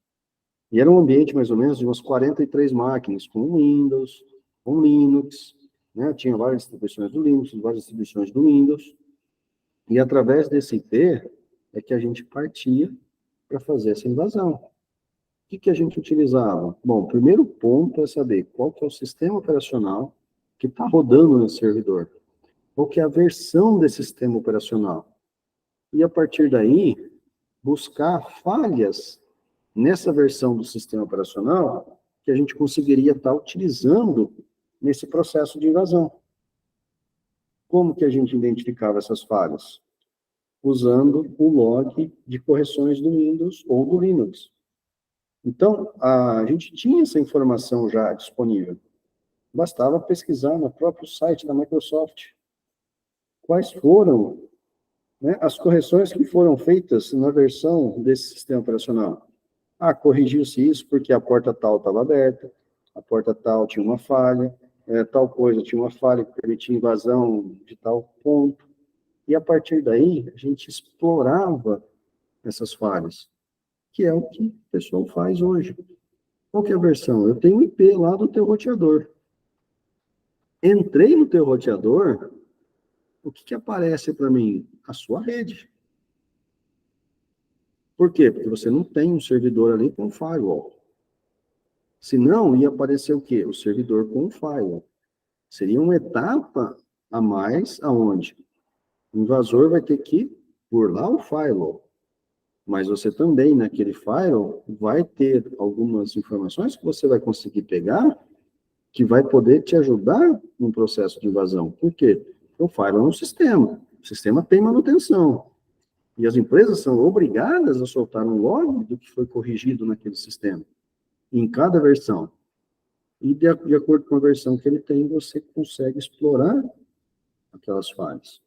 E era um ambiente, mais ou menos, de umas 43 máquinas, com Windows, com Linux, né? Tinha várias distribuições do Linux, várias distribuições do Windows, e através desse IP é que a gente partia para fazer essa invasão. O que que a gente utilizava? Bom, o primeiro ponto é saber qual que é o sistema operacional que está rodando no servidor. Qual que é a versão desse sistema operacional. E a partir daí, buscar falhas nessa versão do sistema operacional que a gente conseguiria estar utilizando nesse processo de invasão. Como que a gente identificava essas falhas? Usando o log de correções do Windows ou do Linux. Então, a gente tinha essa informação já disponível. Bastava pesquisar no próprio site da Microsoft quais foram, né, as correções que foram feitas na versão desse sistema operacional. Ah, corrigiu-se isso porque a porta tal estava aberta, a porta tal tinha uma falha, tal coisa tinha uma falha que permitia invasão de tal ponto. E a partir daí, a gente explorava essas falhas, que é o que o pessoal faz hoje. Qual que é a versão? Eu tenho um IP lá do teu roteador. Entrei no teu roteador, o que que aparece para mim? A sua rede. Por quê? Porque você não tem um servidor ali com firewall. Senão, ia aparecer o quê? O servidor com firewall. Seria uma etapa a mais, aonde o invasor vai ter que burlar o firewall. Mas você também, naquele firewall, vai ter algumas informações que você vai conseguir pegar que vai poder te ajudar no processo de invasão. Por quê? O firewall é um sistema. O sistema tem manutenção. E as empresas são obrigadas a soltar um log do que foi corrigido naquele sistema, em cada versão. E de acordo com a versão que ele tem, você consegue explorar aquelas falhas.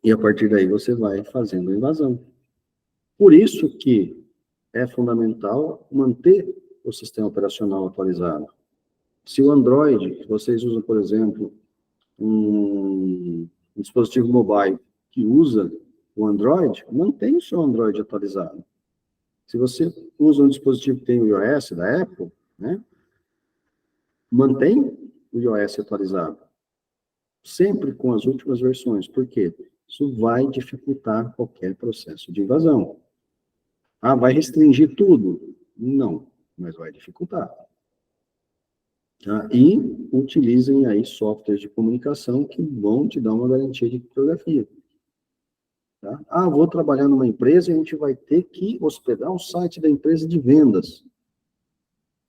E a partir daí você vai fazendo a invasão. Por isso que é fundamental manter o sistema operacional atualizado. Se o Android, que vocês usam, por exemplo, um dispositivo mobile que usa o Android, mantém o seu Android atualizado. Se você usa um dispositivo que tem o iOS da Apple, né, mantém o iOS atualizado. Sempre com as últimas versões. Por quê? Isso vai dificultar qualquer processo de invasão. Ah, vai restringir tudo? Não, mas vai dificultar. Tá? E utilizem aí softwares de comunicação que vão te dar uma garantia de criptografia. Tá? Ah, vou trabalhar numa empresa e a gente vai ter que hospedar um site da empresa de vendas.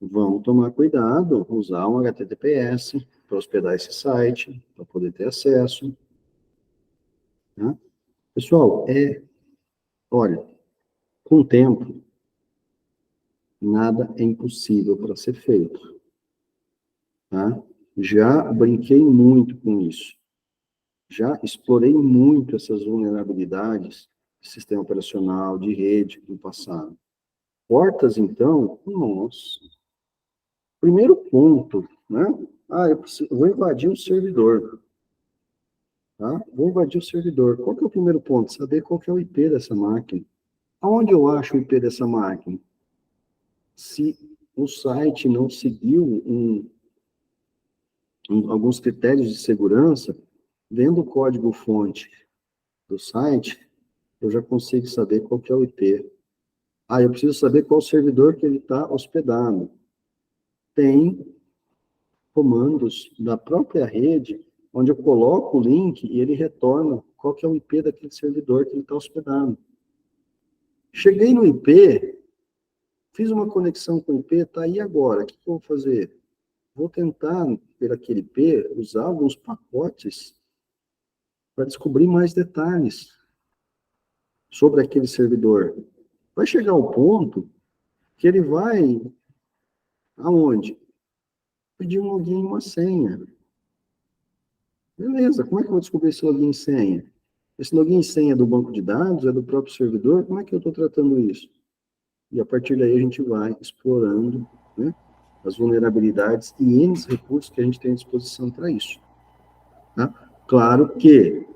Vamos tomar cuidado, usar um HTTPS para hospedar esse site, para poder ter acesso. Tá? Pessoal, olha, com o tempo, Nada é impossível para ser feito. Tá? Já brinquei muito com isso. Já explorei muito essas vulnerabilidades de sistema operacional, de rede no passado. Portas, então, nossa. Primeiro ponto, né? Eu vou invadir um servidor. Tá? Vou invadir o servidor. Qual que é o primeiro ponto? Saber qual que é o IP dessa máquina. Aonde eu acho o IP dessa máquina? Se o site não seguiu alguns critérios de segurança, vendo o código-fonte do site, eu já consigo saber qual que é o IP. Eu preciso saber qual servidor que ele está hospedado. Tem comandos da própria rede, onde eu coloco o link e ele retorna qual que é o IP daquele servidor que ele está hospedado. Cheguei no IP, fiz uma conexão com o IP, tá aí agora, o que eu vou fazer? Vou tentar, por aquele IP, usar alguns pacotes para descobrir mais detalhes sobre aquele servidor. Vai chegar ao ponto que ele vai, aonde? Pedir um login e uma senha. Beleza, como é que eu vou descobrir esse login e senha? Esse login e senha é do banco de dados, é do próprio servidor? Como é que eu estou tratando isso? E a partir daí a gente vai explorando, né, as vulnerabilidades e N recursos que a gente tem à disposição para isso. Tá? Claro que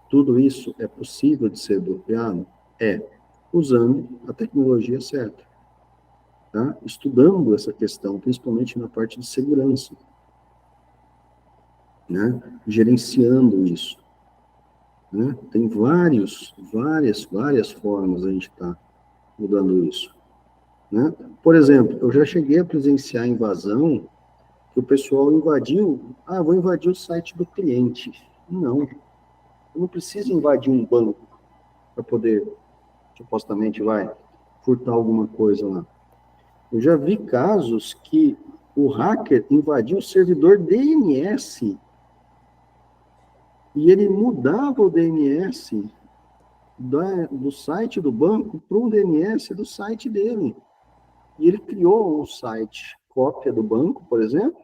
tudo isso é possível de ser bloqueado? Usando a tecnologia certa. Tá? Estudando essa questão, principalmente na parte de segurança. Né? Gerenciando isso. Né? Tem várias formas a gente está mudando isso. Né? Por exemplo, eu já cheguei a presenciar invasão que o pessoal invadiu, vou invadir o site do cliente. Não, eu não preciso invadir um banco para poder, supostamente, furtar alguma coisa lá. Eu já vi casos que o hacker invadiu o servidor DNS e ele mudava o DNS do site do banco para um DNS do site dele. E ele criou um site cópia do banco, por exemplo.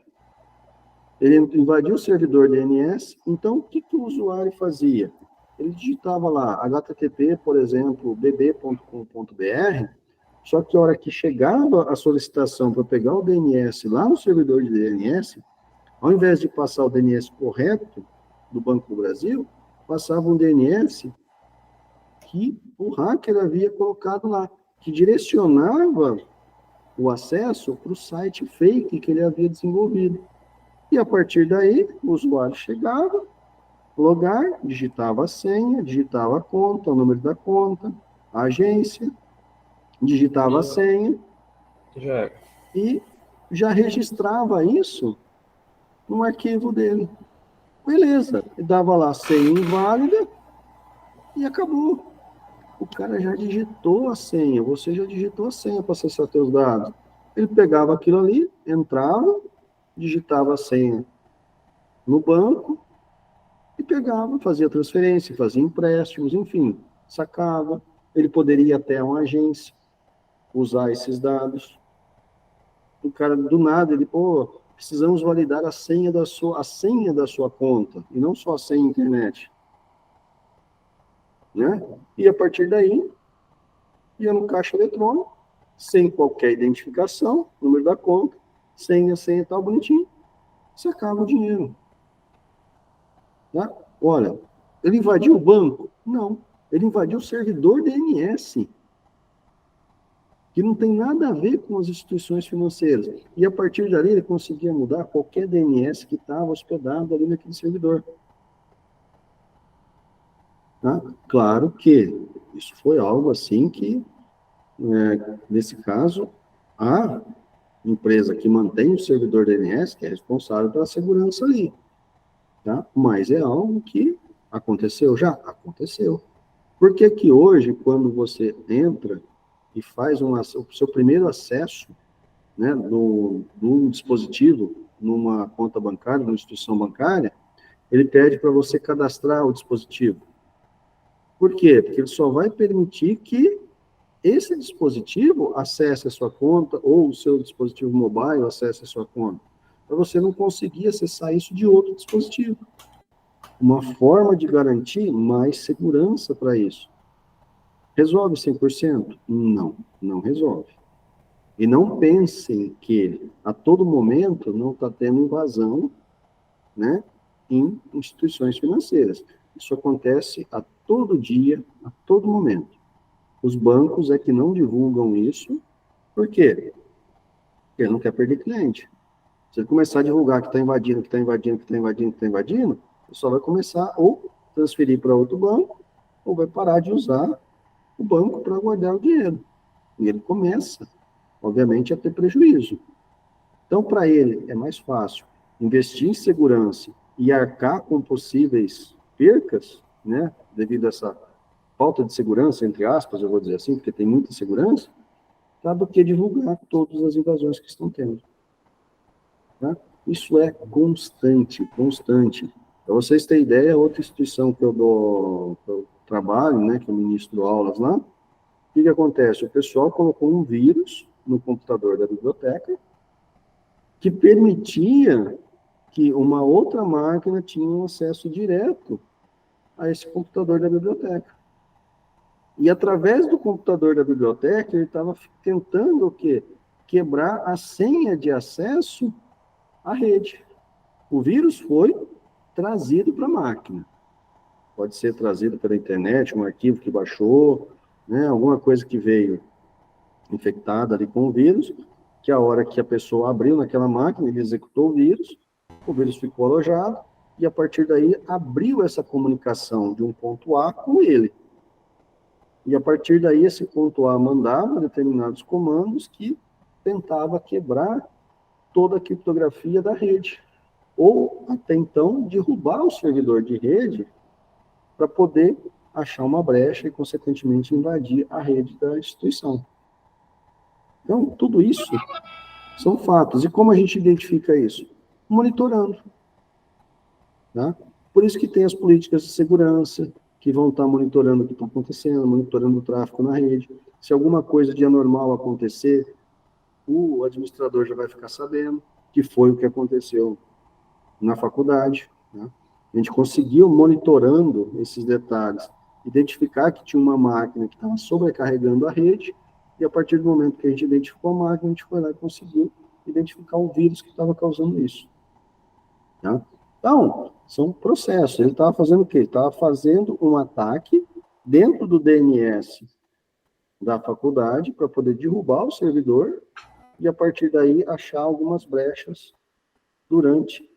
Ele invadiu o servidor DNS. Então, o que o usuário fazia? Ele digitava lá http, por exemplo, bb.com.br, só que a hora que chegava a solicitação para pegar o DNS lá no servidor de DNS, ao invés de passar o DNS correto do Banco do Brasil, passava um DNS que o hacker havia colocado lá, que direcionava o acesso para o site fake que ele havia desenvolvido. E a partir daí, o usuário chegava, logar, digitava a senha, digitava a conta, o número da conta, a agência, digitava a senha e já registrava isso no arquivo dele. Beleza, ele dava lá a senha inválida e acabou. O cara já digitou a senha, você já digitou a senha para acessar seus dados. Ele pegava aquilo ali, entrava, digitava a senha no banco e pegava, fazia transferência, fazia empréstimos, enfim, sacava. Ele poderia ir até uma agência, usar esses dados. O cara, do nada, ele, precisamos validar a senha da sua conta, e não só a senha internet. Né? E a partir daí, ia no caixa eletrônico, sem qualquer identificação, número da conta, senha tal, bonitinho, sacava o dinheiro. Tá? Olha, ele invadiu o banco? Não. Ele invadiu o servidor DNS, que não tem nada a ver com as instituições financeiras. E a partir dali ele conseguia mudar qualquer DNS que estava hospedado ali naquele servidor. Tá? Claro que isso foi algo assim que, nesse caso, a empresa que mantém o servidor DNS, que é responsável pela segurança ali. Tá? Mas é algo que aconteceu já? Aconteceu. Por que que hoje, quando você entra e faz o seu primeiro acesso, né, num dispositivo, numa conta bancária, numa instituição bancária, ele pede para você cadastrar o dispositivo? Por quê? Porque ele só vai permitir que esse dispositivo acesse a sua conta, ou o seu dispositivo mobile acesse a sua conta, para você não conseguir acessar isso de outro dispositivo. Uma forma de garantir mais segurança para isso. Resolve 100%? Não, não resolve. E não pensem que a todo momento não está tendo invasão, né, em instituições financeiras. Isso acontece a todo dia, a todo momento. Os bancos é que não divulgam isso. Por quê? Porque ele não quer perder cliente. Se ele começar a divulgar que está invadindo, que está invadindo, que está invadindo, que está invadindo, o pessoal vai começar ou transferir para outro banco, ou vai parar de usar o banco para guardar o dinheiro. E ele começa, obviamente, a ter prejuízo. Então, para ele, é mais fácil investir em segurança e arcar com possíveis percas, né, devido a essa falta de segurança, entre aspas, eu vou dizer assim, porque tem muita segurança, tá, do que divulgar todas as invasões que estão tendo. Tá? Isso é constante, constante. Para vocês terem ideia, outra instituição que que eu trabalho, né, que eu ministro aulas lá, o que acontece? O pessoal colocou um vírus no computador da biblioteca que permitia que uma outra máquina tinha um acesso direto a esse computador da biblioteca. E através do computador da biblioteca, ele estava tentando o quê? Quebrar a senha de acesso à rede. O vírus foi trazido para a máquina. Pode ser trazido pela internet, um arquivo que baixou, né, alguma coisa que veio infectada ali com o vírus, que a hora que a pessoa abriu naquela máquina, ele executou o vírus ficou alojado, e a partir daí abriu essa comunicação de um ponto A com ele. E a partir daí esse ponto A mandava determinados comandos que tentava quebrar toda a criptografia da rede. Ou, até então, derrubar o servidor de rede para poder achar uma brecha e, consequentemente, invadir a rede da instituição. Então, tudo isso são fatos. E como a gente identifica isso? Monitorando. Tá? Por isso que tem as políticas de segurança, que vão estar monitorando o que está acontecendo, monitorando o tráfego na rede. Se alguma coisa de anormal acontecer, o administrador já vai ficar sabendo que foi o que aconteceu na faculdade. Né? A gente conseguiu, monitorando esses detalhes, identificar que tinha uma máquina que estava sobrecarregando a rede, e a partir do momento que a gente identificou a máquina, a gente foi lá e conseguiu identificar o vírus que estava causando isso. Tá? Então, são processos. Ele estava fazendo o quê? Ele estava fazendo um ataque dentro do DNS da faculdade para poder derrubar o servidor e, a partir daí, achar algumas brechas durante,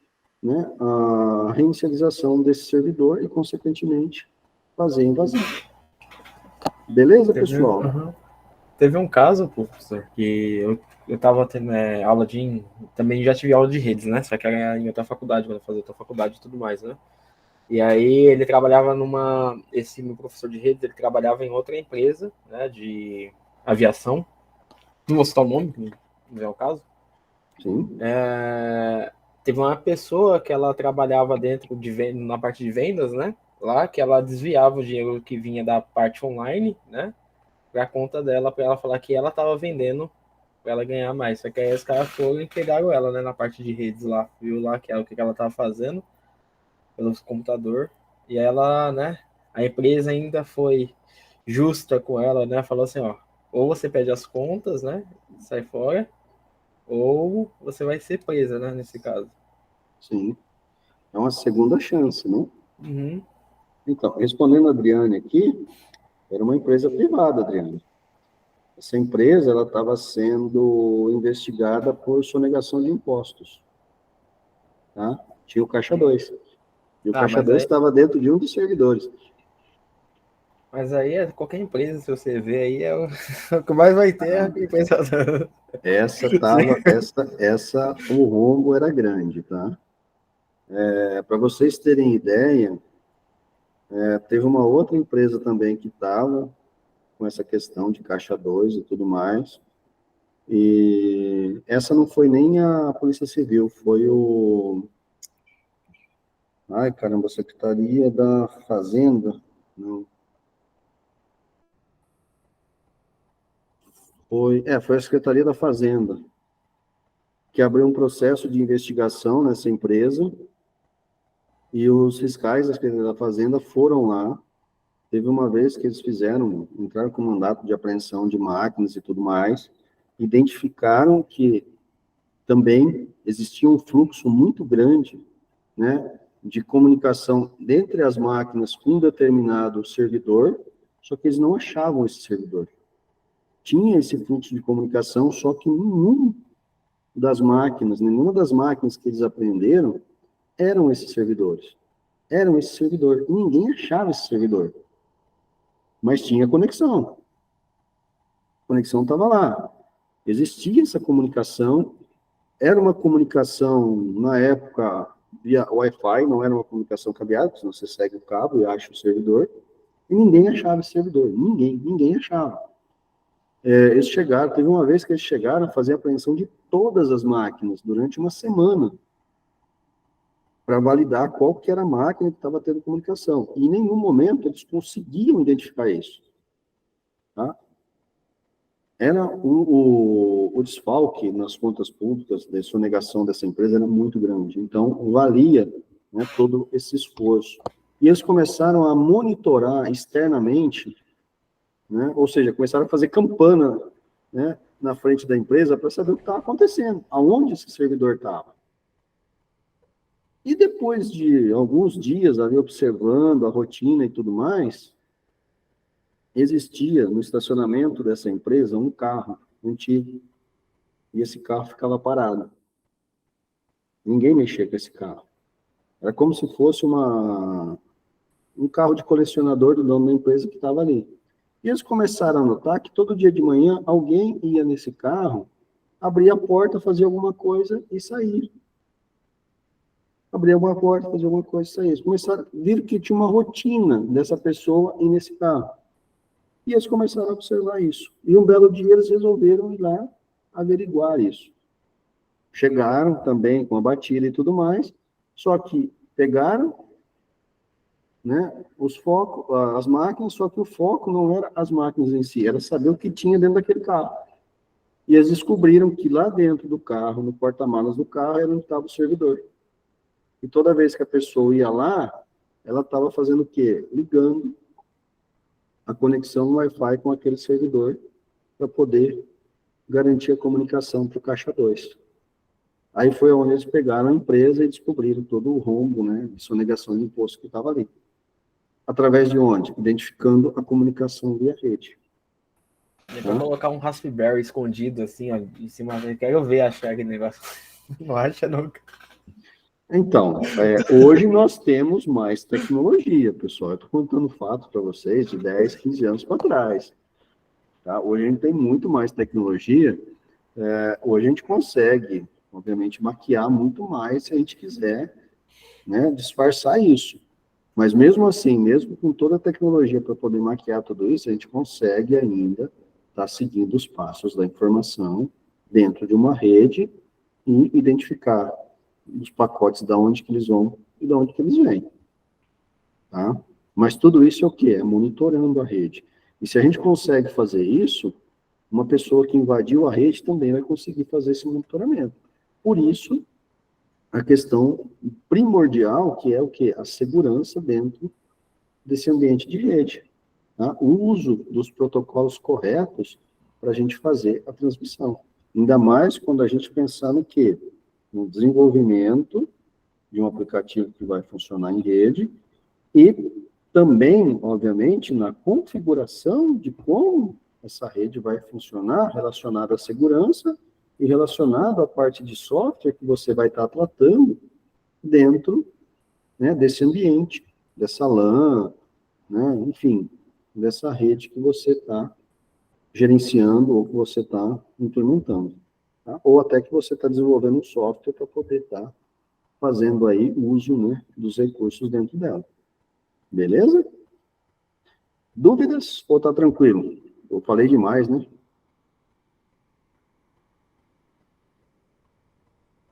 né, a reinicialização desse servidor e, consequentemente, fazer a invasão. Beleza, pessoal? Teve um caso, professor, que eu tava tendo aula de... Também já tive aula de redes, né? Só que era em outra faculdade, quando eu fazia outra faculdade e tudo mais, né? E aí ele trabalhava numa... Esse meu professor de redes, ele trabalhava em outra empresa, né? De aviação. Não vou citar o nome, não é o caso. Sim. Teve uma pessoa que ela trabalhava dentro na parte de vendas, né? Lá, que ela desviava o dinheiro que vinha da parte online, né? Pra conta dela, pra ela falar que ela tava vendendo pra ela ganhar mais. Só que aí os caras foram e pegaram ela, né, na parte de redes lá, viu lá que o que ela tava fazendo pelo computador. E ela, né, a empresa ainda foi justa com ela, né, falou assim, ó, ou você pede as contas, né, sai fora, ou você vai ser presa, né, nesse caso. Sim. É uma segunda chance, né? Uhum. Então, respondendo a Adriane aqui, era uma empresa privada, Adriane. Essa empresa ela estava sendo investigada por sonegação de impostos. Tá? Tinha o Caixa 2. E o Ah, Caixa 2 estava dentro de um dos servidores. mas aí qualquer empresa, se você ver aí, o que mais vai ter é a empresa. O rombo era grande, tá? Para vocês terem ideia, teve uma outra empresa também que estava com essa questão de Caixa 2 e tudo mais. E essa não foi nem a Polícia Civil, foi o... Ai, caramba, a Secretaria da Fazenda. Não. Foi a Secretaria da Fazenda que abriu um processo de investigação nessa empresa e os fiscais da Secretaria da Fazenda foram lá. Teve uma vez que eles entraram com mandato de apreensão de máquinas e tudo mais, identificaram que também existia um fluxo muito grande, né, de comunicação entre as máquinas com um determinado servidor, só que eles não achavam esse servidor. Tinha esse fluxo de comunicação, só que nenhuma das máquinas que eles apreenderam eram esses servidores. Eram esse servidor. Ninguém achava esse servidor. Mas tinha conexão. A conexão estava lá. Existia essa comunicação. Era uma comunicação, na época, via Wi-Fi, não era uma comunicação cabeada, porque senão você segue o cabo e acha o servidor. E ninguém achava esse servidor. Ninguém achava. Teve uma vez que eles chegaram a fazer a apreensão de todas as máquinas durante uma semana para validar qual que era a máquina que estava tendo comunicação. E em nenhum momento eles conseguiam identificar isso. Tá? Era o desfalque nas contas públicas, da sonegação dessa empresa era muito grande. Então, valia, né, todo esse esforço. E eles começaram a monitorar externamente, né, ou seja, começaram a fazer campana, né, na frente da empresa para saber o que estava acontecendo, aonde esse servidor estava. E depois de alguns dias ali observando a rotina e tudo mais, existia no estacionamento dessa empresa um carro antigo, e esse carro ficava parado. Ninguém mexia com esse carro. Era como se fosse um carro de colecionador do dono da empresa que estava ali. E eles começaram a notar que todo dia de manhã alguém ia nesse carro, abria a porta, fazia alguma coisa e saía. Abria uma porta, fazia alguma coisa e saía. Eles começaram, viram que tinha uma rotina dessa pessoa ir nesse carro. E eles começaram a observar isso. E um belo dia eles resolveram ir lá averiguar isso. Chegaram também com a batida e tudo mais, só que pegaram, né, as máquinas, só que o foco não era as máquinas em si, era saber o que tinha dentro daquele carro. E eles descobriram que lá dentro do carro, no porta-malas do carro, era onde estava o servidor. E toda vez que a pessoa ia lá, ela estava fazendo o quê? Ligando a conexão Wi-Fi com aquele servidor para poder garantir a comunicação para o caixa 2. Aí foi onde eles pegaram a empresa e descobriram todo o rombo, né, de sonegação de imposto que estava ali. Através de onde? Identificando a comunicação via rede. É pra colocar um Raspberry escondido assim, ó, em cima dele. Quero ver achar aquele negócio. Não acha nunca. Então, hoje nós temos mais tecnologia, pessoal. Eu estou contando fatos para vocês de 10, 15 anos para trás. Tá? Hoje a gente tem muito mais tecnologia. Hoje a gente consegue, obviamente, maquiar muito mais se a gente quiser, né, disfarçar isso. Mas mesmo assim, mesmo com toda a tecnologia para poder maquiar tudo isso, a gente consegue ainda estar seguindo os passos da informação dentro de uma rede e identificar os pacotes de onde que eles vão e de onde que eles vêm. Tá? Mas tudo isso é o quê? É monitorando a rede. E se a gente consegue fazer isso, uma pessoa que invadiu a rede também vai conseguir fazer esse monitoramento. Por isso, a questão primordial, que é o quê? A segurança dentro desse ambiente de rede. Tá? O uso dos protocolos corretos para a gente fazer a transmissão. Ainda mais quando a gente pensar no quê? No desenvolvimento de um aplicativo que vai funcionar em rede e também, obviamente, na configuração de como essa rede vai funcionar relacionada à segurança e relacionado à parte de software que você vai estar tratando dentro, né, desse ambiente, dessa LAN, né, enfim, dessa rede que você está gerenciando ou que você está implementando. Tá? Ou até que você está desenvolvendo um software para poder estar fazendo aí uso, né, dos recursos dentro dela. Beleza? Dúvidas ou está tranquilo? Eu falei demais, né?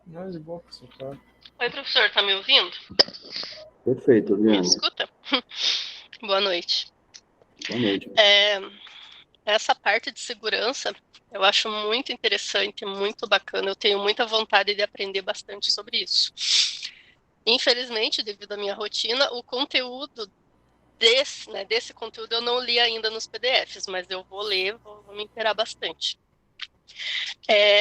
Mas bom, professor. Oi, professor, tá me ouvindo? Perfeito, Me Adriana. escuta? Boa noite. Boa noite. Essa parte de segurança Eu acho muito interessante, muito bacana. Eu tenho muita vontade de aprender bastante sobre isso. Infelizmente, devido à minha rotina, o conteúdo desse conteúdo eu não li ainda nos PDFs, mas eu vou ler, vou me inteirar bastante.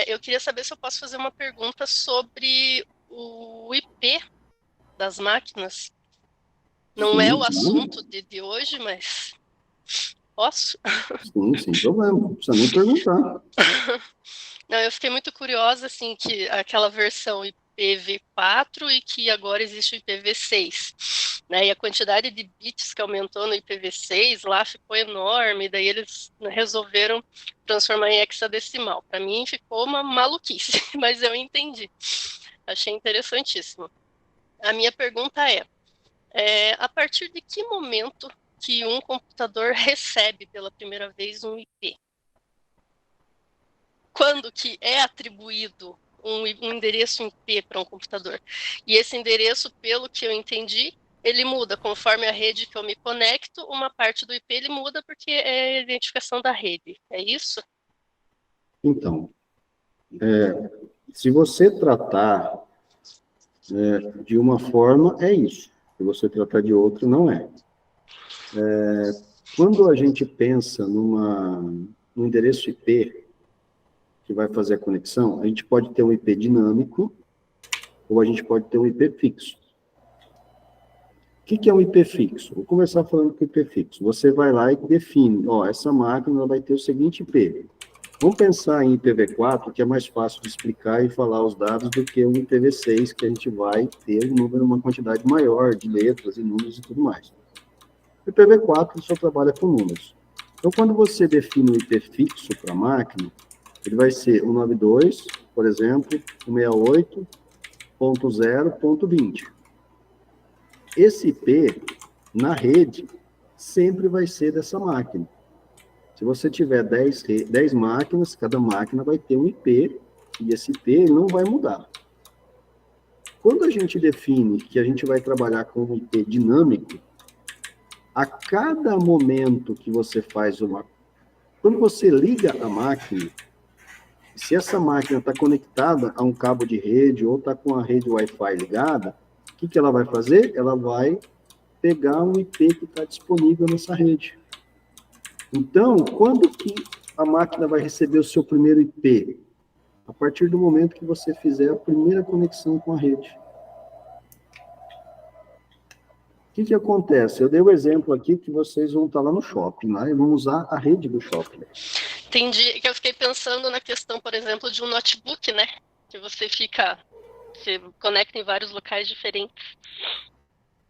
Eu queria saber se eu posso fazer uma pergunta sobre o IP das máquinas. Não é o assunto de hoje, mas posso? Sim, sem problema, não precisa nem perguntar. Não, eu fiquei muito curiosa, assim, que aquela versão IPv4 e que agora existe o IPv6, né? E a quantidade de bits que aumentou no IPv6 lá ficou enorme, daí eles resolveram transformar em hexadecimal. Para mim ficou uma maluquice, mas eu entendi. Achei interessantíssimo. A minha pergunta a partir de que momento que um computador recebe pela primeira vez um IP? Quando que é atribuído um endereço IP para um computador? E esse endereço, pelo que eu entendi, ele muda conforme a rede que eu me conecto, uma parte do IP ele muda porque é a identificação da rede. É isso? Então, se você tratar de uma forma, é isso. Se você tratar de outra, não é. Quando a gente pensa no endereço IP que vai fazer a conexão, a gente pode ter um IP dinâmico ou a gente pode ter um IP fixo. O que é um IP fixo? Vou começar falando com IP fixo. Você vai lá e define, essa máquina vai ter o seguinte IP. Vamos pensar em IPv4, que é mais fácil de explicar e falar os dados do que o IPv6, que a gente vai ter uma quantidade maior de letras e números e tudo mais. O IPv4 só trabalha com números. Então, quando você define um IP fixo para a máquina, ele vai ser 192, por exemplo, 168.0.20. Esse IP, na rede, sempre vai ser dessa máquina. Se você tiver 10 máquinas, cada máquina vai ter um IP, e esse IP não vai mudar. Quando a gente define que a gente vai trabalhar com um IP dinâmico, a cada momento que você faz quando você liga a máquina, se essa máquina está conectada a um cabo de rede ou está com a rede Wi-Fi ligada, o que ela vai fazer? Ela vai pegar um IP que está disponível nessa rede. Então, quando que a máquina vai receber o seu primeiro IP? A partir do momento que você fizer a primeira conexão com a rede. O que acontece? Eu dei o exemplo aqui que vocês vão estar lá no shopping, né? E vão usar a rede do shopping. Entendi. Que eu fiquei pensando na questão, por exemplo, de um notebook, né? Que você conecta em vários locais diferentes.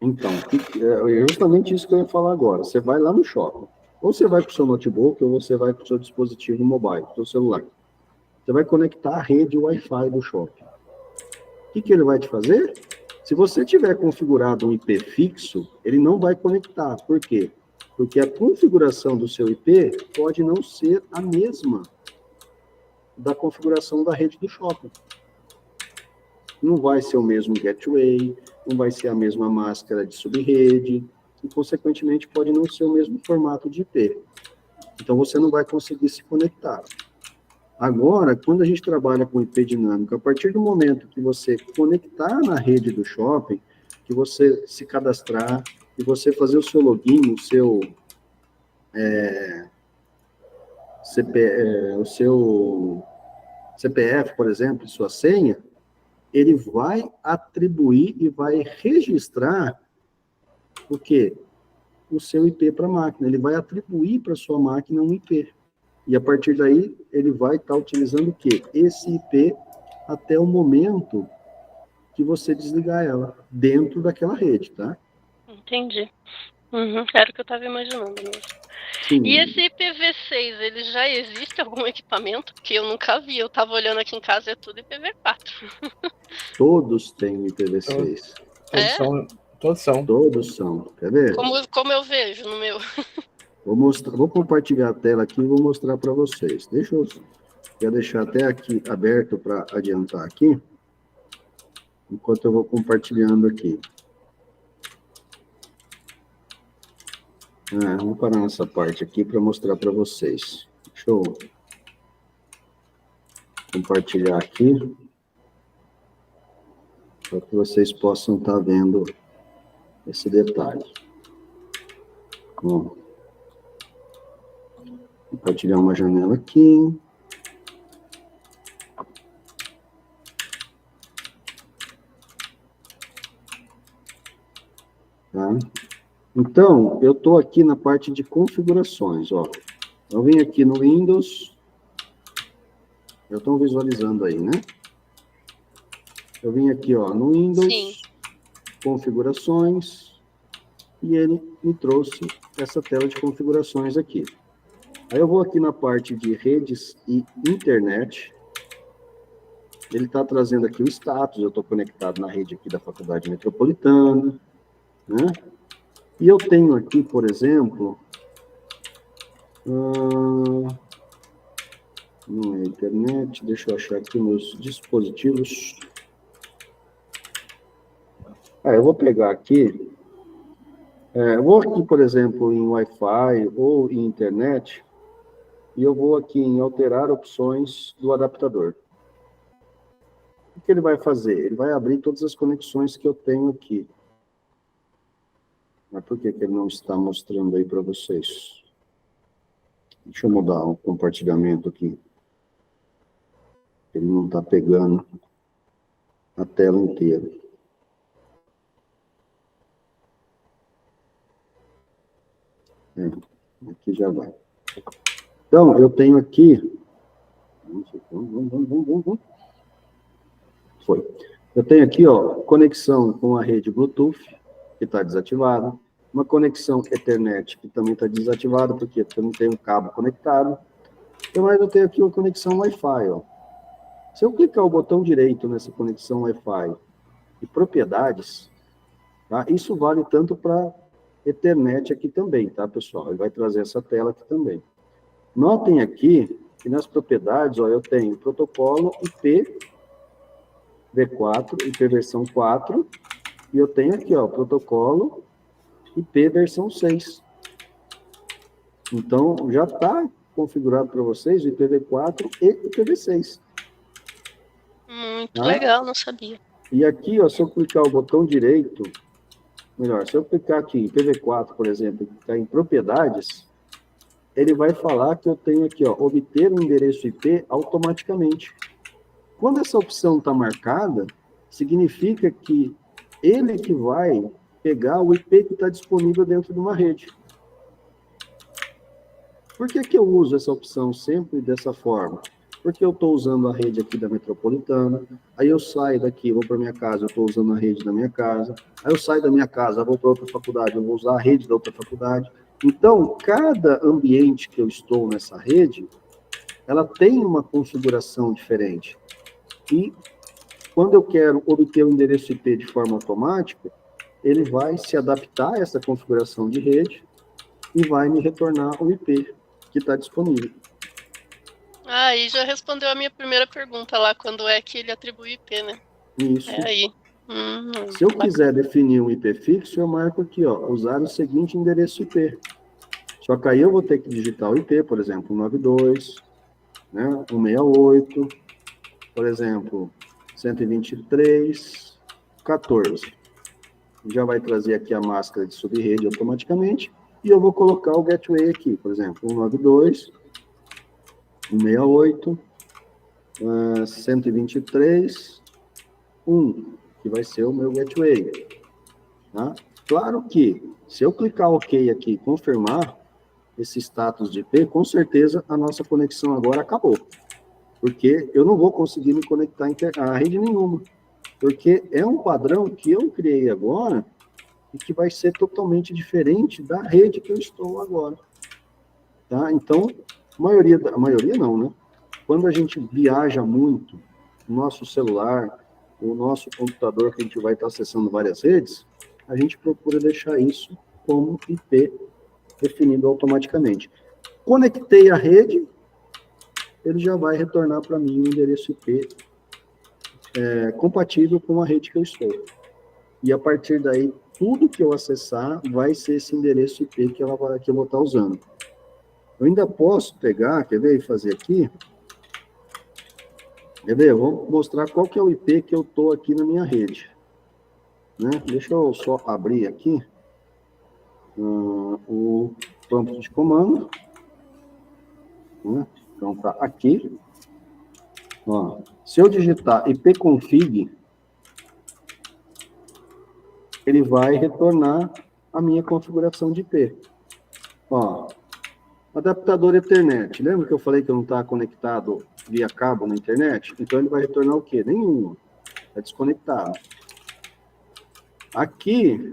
Então, é justamente isso que eu ia falar agora. Você vai lá no shopping. Ou você vai com o seu notebook, ou você vai com o seu dispositivo mobile, com o seu celular. Você vai conectar a rede Wi-Fi do shopping. O que ele vai te fazer? Se você tiver configurado um IP fixo, ele não vai conectar. Por quê? Porque a configuração do seu IP pode não ser a mesma da configuração da rede do shopping. Não vai ser o mesmo gateway, não vai ser a mesma máscara de subrede, e, consequentemente, pode não ser o mesmo formato de IP. Então, você não vai conseguir se conectar. Agora, quando a gente trabalha com IP dinâmico, a partir do momento que você conectar na rede do shopping, que você se cadastrar, e você fazer o seu login, o seu CPF, por exemplo, sua senha, ele vai atribuir e vai registrar o quê? O seu IP para a máquina. Ele vai atribuir para a sua máquina um IP. E a partir daí, ele vai estar utilizando o quê? Esse IP até o momento que você desligar ela, dentro daquela rede, tá? Entendi. Era o que eu estava imaginando mesmo. Sim. E esse IPv6, ele já existe algum equipamento? Porque eu nunca vi, eu estava olhando aqui em casa, é tudo IPv4. Todos têm IPv6. Todos são. Quer ver? Como eu vejo no meu. Vou compartilhar a tela aqui e vou mostrar para vocês. Quero deixar até aqui aberto para adiantar aqui, enquanto eu vou compartilhando aqui. Vou parar nessa parte aqui para mostrar para vocês. Show. compartilhar aqui, para que vocês possam estar vendo esse detalhe. Bom, compartilhar uma janela aqui. Tá? Então, eu estou aqui na parte de configurações, ó. Eu vim aqui no Windows, já estão visualizando aí, né? Eu vim aqui, ó, no Windows, Sim. configurações, e ele me trouxe essa tela de configurações aqui. Aí eu vou aqui na parte de redes e internet, ele está trazendo aqui o status, eu estou conectado na rede aqui da Faculdade Metropolitana, né? E eu tenho aqui, por exemplo, não é internet, deixa eu achar aqui meus dispositivos. Eu vou pegar aqui, eu vou aqui, por exemplo, em Wi-Fi ou em internet, e eu vou aqui em alterar opções do adaptador. O que ele vai fazer? Ele vai abrir todas as conexões que eu tenho aqui. Mas por que ele não está mostrando aí para vocês? Deixa eu mudar o compartilhamento aqui. Ele não está pegando a tela inteira. Aqui já vai. Então, eu tenho aqui... Foi. Eu tenho aqui, ó, conexão com a rede Bluetooth, que está desativada. Uma conexão Ethernet, que também está desativada, porque eu não tenho cabo conectado. Mas eu tenho aqui uma conexão Wi-Fi, ó. Se eu clicar o botão direito nessa conexão Wi-Fi e propriedades, tá? Isso vale tanto para Ethernet aqui também, tá, pessoal? Ele vai trazer essa tela aqui também. Notem aqui que nas propriedades, ó, eu tenho protocolo IPv4, IP versão 4, e eu tenho aqui, ó, protocolo IP versão 6. Então, já está configurado para vocês o IPv4 e IPv6. Muito legal, não sabia. E aqui, ó, se eu clicar o botão direito, melhor, se eu clicar aqui em IPv4, por exemplo, clicar em propriedades, ele vai falar que eu tenho aqui, ó, obter um endereço IP automaticamente. Quando essa opção está marcada, significa que ele que vai pegar o IP que está disponível dentro de uma rede. Por que eu uso essa opção sempre dessa forma? Porque eu estou usando a rede aqui da Metropolitana, aí eu saio daqui, vou para minha casa, eu estou usando a rede da minha casa, aí eu saio da minha casa, vou para outra faculdade, eu vou usar a rede da outra faculdade. Então, cada ambiente que eu estou nessa rede, ela tem uma configuração diferente. E quando eu quero obter o endereço IP de forma automática, ele vai se adaptar a essa configuração de rede e vai me retornar o IP que está disponível. Aí já respondeu a minha primeira pergunta lá, quando é que ele atribui IP, né? Isso. É aí. Se eu quiser definir um IP fixo, eu marco aqui, ó, usar o seguinte endereço IP. Só que aí eu vou ter que digitar o IP, por exemplo, 192, né, 168, por exemplo, 123.14. Já vai trazer aqui a máscara de subrede automaticamente, e eu vou colocar o gateway aqui, por exemplo, 192, 168, 123, 1, que vai ser o meu gateway. Tá? Claro que, se eu clicar OK aqui e confirmar esse status de IP, com certeza a nossa conexão agora acabou. Porque eu não vou conseguir me conectar a rede nenhuma. Porque é um padrão que eu criei agora e que vai ser totalmente diferente da rede que eu estou agora. Tá? Então, a maioria não, né? Quando a gente viaja muito, o nosso celular, o nosso computador, que a gente vai estar acessando várias redes, a gente procura deixar isso como IP definido automaticamente. Conectei a rede, ele já vai retornar para mim o endereço IP compatível com a rede que eu estou. E a partir daí, tudo que eu acessar vai ser esse endereço IP que eu vou estar usando. Eu ainda posso pegar, quer ver, e fazer aqui? Quer ver? Eu vou mostrar qual que é o IP que eu estou aqui na minha rede. Né? Deixa eu só abrir aqui o campo de comando. Né? Então, está aqui. Ó, se eu digitar ipconfig, ele vai retornar a minha configuração de IP. Ó, adaptador Ethernet. Lembra que eu falei que eu não estava conectado via cabo na internet? Então, ele vai retornar o quê? Nenhum. Está desconectado. Aqui,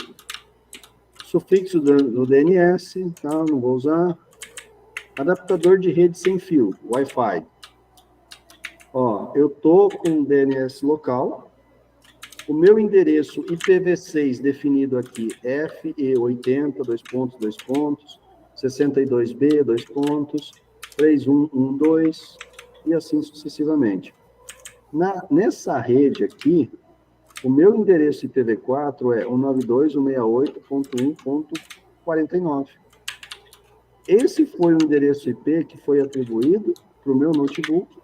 sufixo do DNS, tá? Não vou usar. Adaptador de rede sem fio, Wi-Fi. Ó, eu tô com DNS local. O meu endereço IPv6 definido aqui, FE80, 62B, 3112, e assim sucessivamente. Nessa rede aqui, o meu endereço IPv4 é 192.168.1.49. Esse foi o endereço IP que foi atribuído para o meu notebook.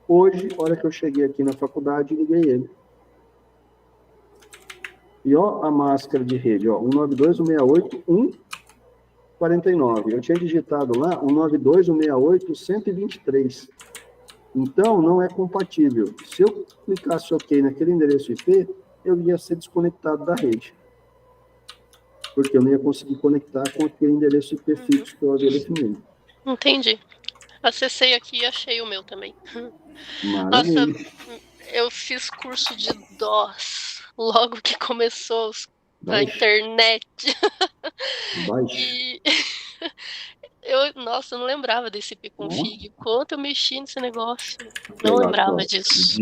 Hoje, na hora que eu cheguei aqui na faculdade, liguei ele. E ó a máscara de rede, ó, 192.168.1.49. Eu tinha digitado lá 192.168.123. Então, não é compatível. Se eu clicasse OK naquele endereço IP, eu ia ser desconectado da rede. Porque eu não ia conseguir conectar com aquele endereço IP fixo que eu havia definido. Entendi. Acessei aqui e achei o meu também. Maravilha. Nossa, eu fiz curso de DOS logo que começou a internet. E nossa, eu não lembrava desse ipconfig. Quanto eu mexi nesse negócio. Não lembrava disso.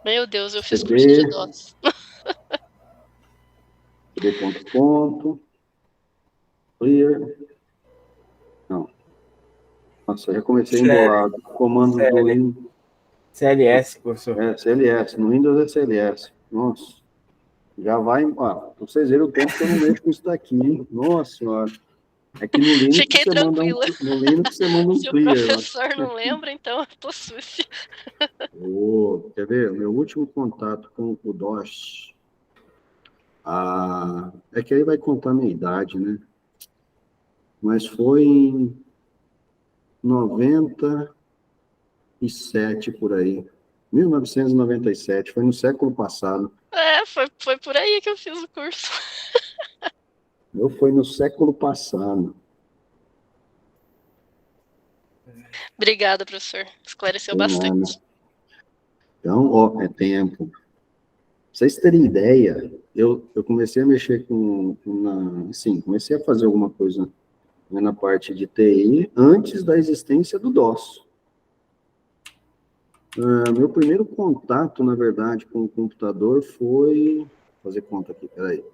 Meu Deus, eu fiz curso de DOS. cd. Clear. Não. Nossa, eu já comecei embolado. Comando do Windows. CLS, professor. CLS. No Windows é CLS. Nossa. Já vai. Pra vocês verem o tempo que eu não mexo com isso daqui, hein? Nossa senhora. É que no Linux Fiquei você tranquila. no Linux você manda um Se clear. Se o professor não lembra, então eu tô sucia. Quer ver? O meu último contato com o DOS. É que aí vai contar a minha idade, né? Mas foi em 97 por aí. 1997, foi no século passado. Foi por aí que eu fiz o curso. Foi no século passado. Obrigada, professor. Esclareceu bastante. Então, ó, é tempo. Pra vocês terem ideia, eu comecei a mexer comecei a fazer alguma coisa na parte de TI antes da existência do DOS. Meu primeiro contato, na verdade, com o computador foi... Vou fazer conta aqui, peraí.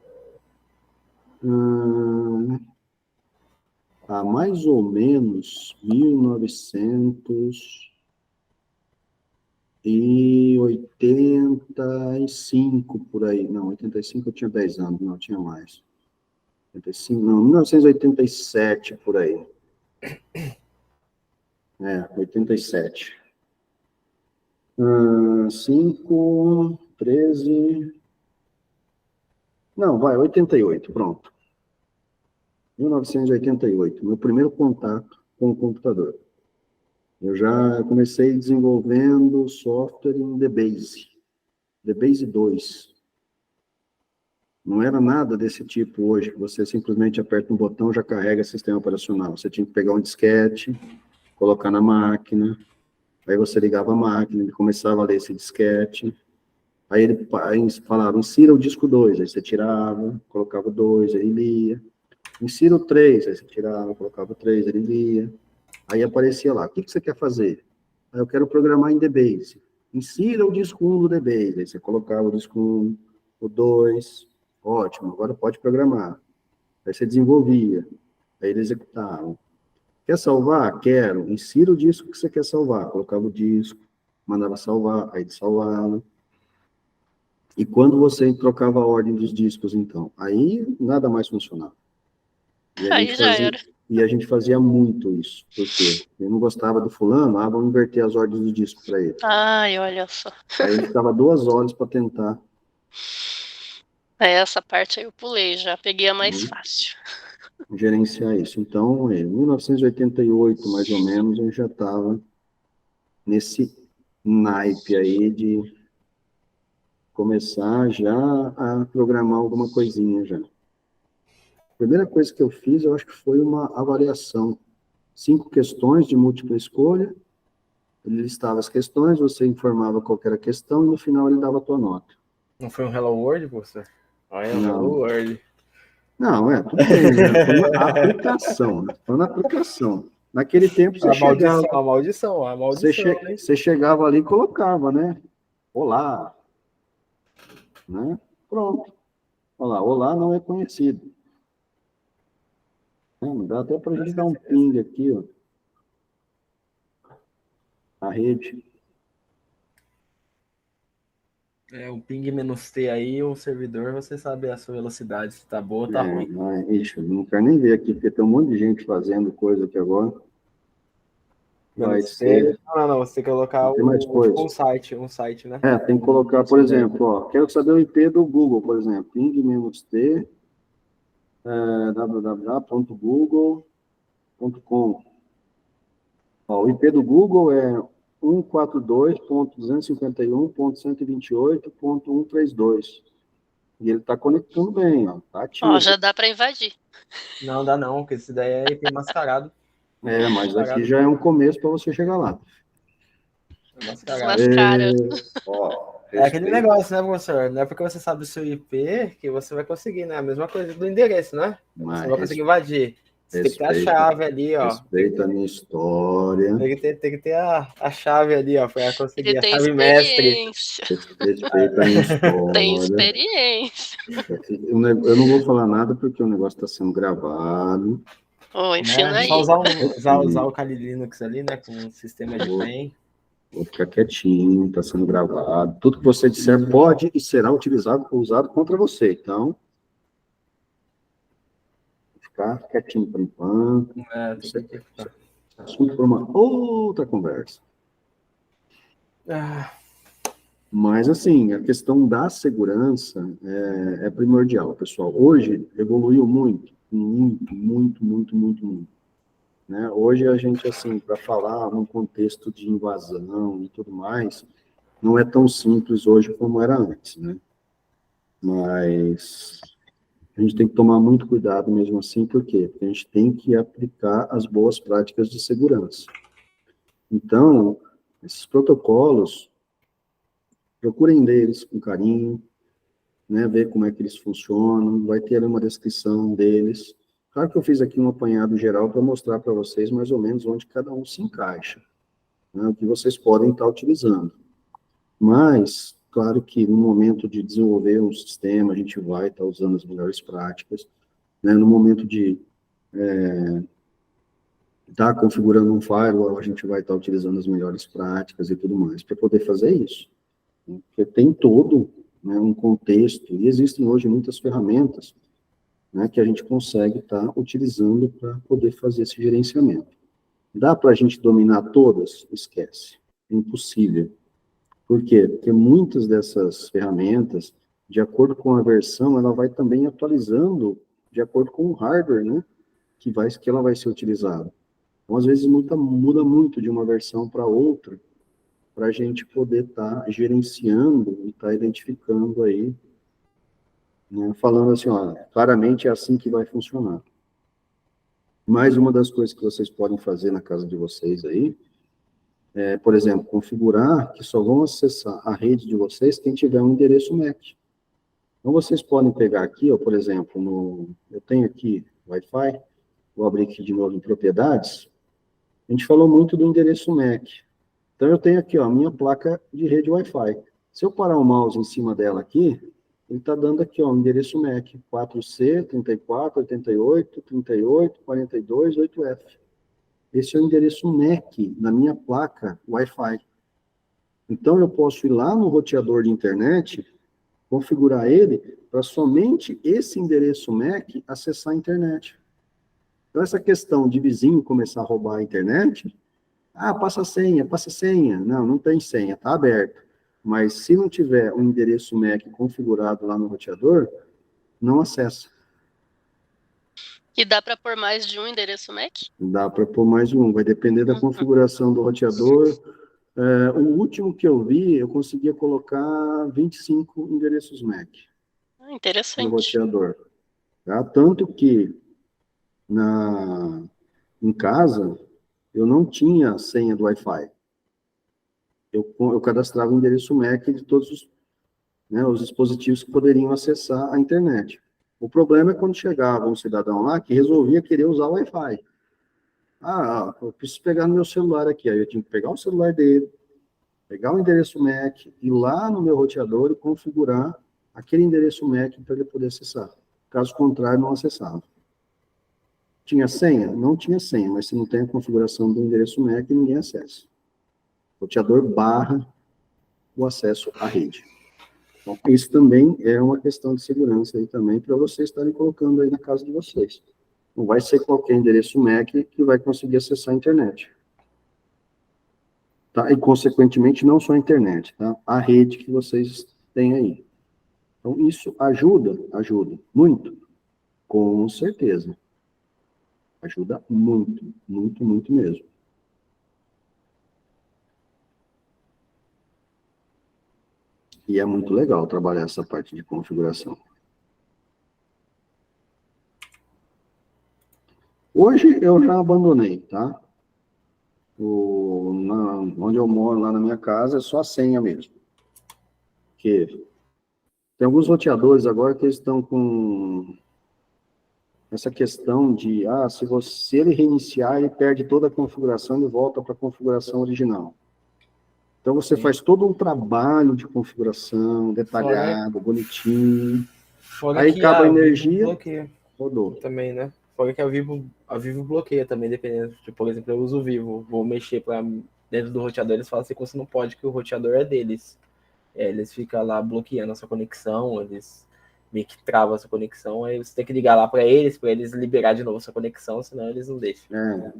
Há mais ou menos 1985, por aí. Não, 85 eu tinha 10 anos, não, tinha mais. 85, não, 1987, por aí. 87. 5, 13... Não, 88, pronto. 1988, meu primeiro contato com o computador. Eu já comecei desenvolvendo software em DBase. DBase 2. Não era nada desse tipo hoje, que você simplesmente aperta um botão e já carrega sistema operacional. Você tinha que pegar um disquete, colocar na máquina, aí você ligava a máquina, ele começava a ler esse disquete, aí eles falavam, insira o disco 2, aí você tirava, colocava o 2, aí lia. Insira o 3, aí você tirava, colocava o 3, ele lia. Aí aparecia lá, o que você quer fazer? Aí eu quero programar em DBase. Insira o disco 1 do DBase. Aí você colocava o disco 1, o 2, ótimo, agora pode programar. Aí você desenvolvia, aí ele executava. Quer salvar? Quero. Insira o disco que você quer salvar. Colocava o disco, mandava salvar, aí ele salvava. E quando você trocava a ordem dos discos, então? Aí nada mais funcionava. Aí já era. E a gente fazia muito isso, porque eu não gostava do fulano, vamos inverter as ordens do disco para ele. Ai, olha só. Aí ele ficava 2 horas para tentar. Essa parte aí eu pulei, já peguei a mais fácil. Gerenciar isso. Então, em 1988, mais ou menos, eu já estava nesse naipe aí de começar já a programar alguma coisinha já. A primeira coisa que eu fiz, eu acho que foi uma avaliação. 5 questões de múltipla escolha, ele listava as questões, você informava qual era a questão, e no final ele dava a tua nota. Não foi um Hello World, professor? Olha, um Não. Hello World. Não, tudo bem, né? Foi uma aplicação, né? Foi uma aplicação. Naquele tempo você chegava... A maldição. Você chegava ali e colocava, né? Olá. Né? Pronto. Olá não é conhecido. Dá até para a gente dar um ping aqui, ó. A rede. O ping -T aí, o servidor, você sabe a sua velocidade, se tá boa ou tá ruim. Ixi, não quero nem ver aqui, porque tem um monte de gente fazendo coisa aqui agora. Vai ser... Não, você tem que colocar um site, né? Tem que colocar, por exemplo, ó, quero saber o IP do Google, por exemplo, ping-t, www.google.com. O IP do Google é 142.251.128.132. E ele está conectando bem, ó, tá ativo. Ó, já dá para invadir. Não dá não, porque esse daí é IP mascarado. Mas aqui já é um começo para você chegar lá. Desmascara. É aquele negócio, né, professor? Não é porque você sabe o seu IP que você vai conseguir, né? A mesma coisa do endereço, né? Você vai conseguir invadir. Você tem que ter a chave ali, ó. Respeita a minha história. Tem que ter a chave ali, ó, para conseguir. Ele a tem chave experiência. Respeita a minha história. Tem experiência. Eu não vou falar nada porque o negócio está sendo gravado. Ensina aí. Só usar o Kali Linux ali, né, com o sistema de PEN. Vou ficar quietinho, está sendo gravado. Tudo que você disser pode e será usado contra você. Então, vou ficar quietinho por enquanto. Assunto para uma outra conversa. Mas, assim, a questão da segurança é primordial, pessoal. Hoje, evoluiu muito. Né? Hoje a gente, assim, para falar num contexto de invasão e tudo mais, não é tão simples hoje como era antes, né? Mas a gente tem que tomar muito cuidado mesmo assim, por quê? Porque a gente tem que aplicar as boas práticas de segurança. Então, esses protocolos, procurem deles com carinho, né? Ver como é que eles funcionam, vai ter ali uma descrição deles. Claro que eu fiz aqui um apanhado geral para mostrar para vocês mais ou menos onde cada um se encaixa, né, o que vocês podem estar utilizando. Mas, claro que no momento de desenvolver um sistema, a gente vai estar usando as melhores práticas, né, no momento de estar configurando um firewall, a gente vai estar utilizando as melhores práticas e tudo mais, para poder fazer isso. Porque tem todo, né, um contexto, e existem hoje muitas ferramentas, né, que a gente consegue estar utilizando para poder fazer esse gerenciamento. Dá para a gente dominar todas? Esquece. É impossível. Por quê? Porque muitas dessas ferramentas, de acordo com a versão, ela vai também atualizando de acordo com o hardware, né, que ela vai ser utilizada. Então, às vezes, muda muito de uma versão para outra, para a gente poder estar gerenciando e estar identificando aí, né, falando assim, ó, claramente é assim que vai funcionar. Mais uma das coisas que vocês podem fazer na casa de vocês aí, por exemplo, configurar que só vão acessar a rede de vocês quem tiver um endereço MAC. Então, vocês podem pegar aqui, ó, por exemplo, eu tenho aqui Wi-Fi, vou abrir aqui de novo em propriedades, a gente falou muito do endereço MAC. Então, eu tenho aqui, ó, a minha placa de rede Wi-Fi. Se eu parar o mouse em cima dela aqui, ele está dando aqui, ó, o endereço MAC, 4C, 34, 88, 38, 42, 8F. Esse é o endereço MAC na minha placa Wi-Fi. Então, eu posso ir lá no roteador de internet, configurar ele para somente esse endereço MAC acessar a internet. Então, essa questão de vizinho começar a roubar a internet, passa a senha, passa a senha. Não, não tem senha, está aberto. Mas se não tiver um endereço MAC configurado lá no roteador, não acessa. E dá para pôr mais de um endereço MAC? Dá para pôr mais de um, vai depender da configuração do roteador. O último que eu vi, eu conseguia colocar 25 endereços MAC no Interessante. roteador. Tá? Tanto que em casa, eu não tinha senha do Wi-Fi. Eu cadastrava o endereço MAC de todos os dispositivos que poderiam acessar a internet. O problema é quando chegava um cidadão lá que resolvia querer usar o Wi-Fi. Eu preciso pegar no meu celular aqui. Aí eu tinha que pegar o celular dele, pegar o endereço MAC, ir lá no meu roteador e configurar aquele endereço MAC para ele poder acessar. Caso contrário, não acessava. Tinha senha? Não tinha senha, mas se não tem a configuração do endereço MAC, ninguém acessa. Roteador barra o acesso à rede. Então, isso também é uma questão de segurança aí também para vocês estarem colocando aí na casa de vocês. Não vai ser qualquer endereço MAC que vai conseguir acessar a internet. Tá? E, consequentemente, não só a internet, tá? A rede que vocês têm aí. Então, isso ajuda muito, com certeza. Ajuda muito, muito, muito mesmo. E é muito legal trabalhar essa parte de configuração. Hoje eu já abandonei, tá? Onde eu moro, lá na minha casa, é só a senha mesmo. Porque tem alguns roteadores agora que estão com essa questão de, se ele reiniciar, ele perde toda a configuração e volta para a configuração original. Então, você faz todo um trabalho de configuração, detalhado, bonitinho. Aí acaba a energia, rodou. Também, né? Fora que a Vivo bloqueia também, dependendo. Tipo, por exemplo, eu uso o Vivo, vou mexer dentro do roteador, eles falam assim que você não pode, que o roteador é deles. Eles ficam lá bloqueando a sua conexão, eles meio que travam a sua conexão, aí você tem que ligar lá para eles liberar de novo a sua conexão, senão eles não deixam.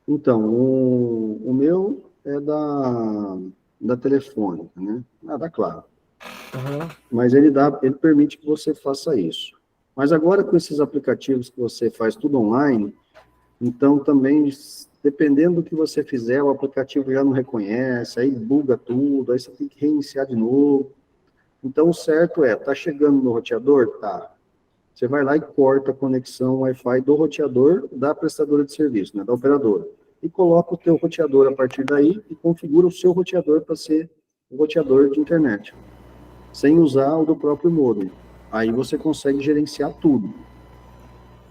Então, o meu é da Telefônica, né? Da Claro. Uhum. Mas ele permite que você faça isso. Mas agora, com esses aplicativos que você faz tudo online, então também, dependendo do que você fizer, o aplicativo já não reconhece, aí buga tudo, aí você tem que reiniciar de novo. Então, o certo tá chegando no roteador? Tá. Você vai lá e corta a conexão Wi-Fi do roteador da prestadora de serviço, né, da operadora. E coloca o teu roteador a partir daí e configura o seu roteador para ser um roteador de internet, sem usar o do próprio modem. Aí você consegue gerenciar tudo,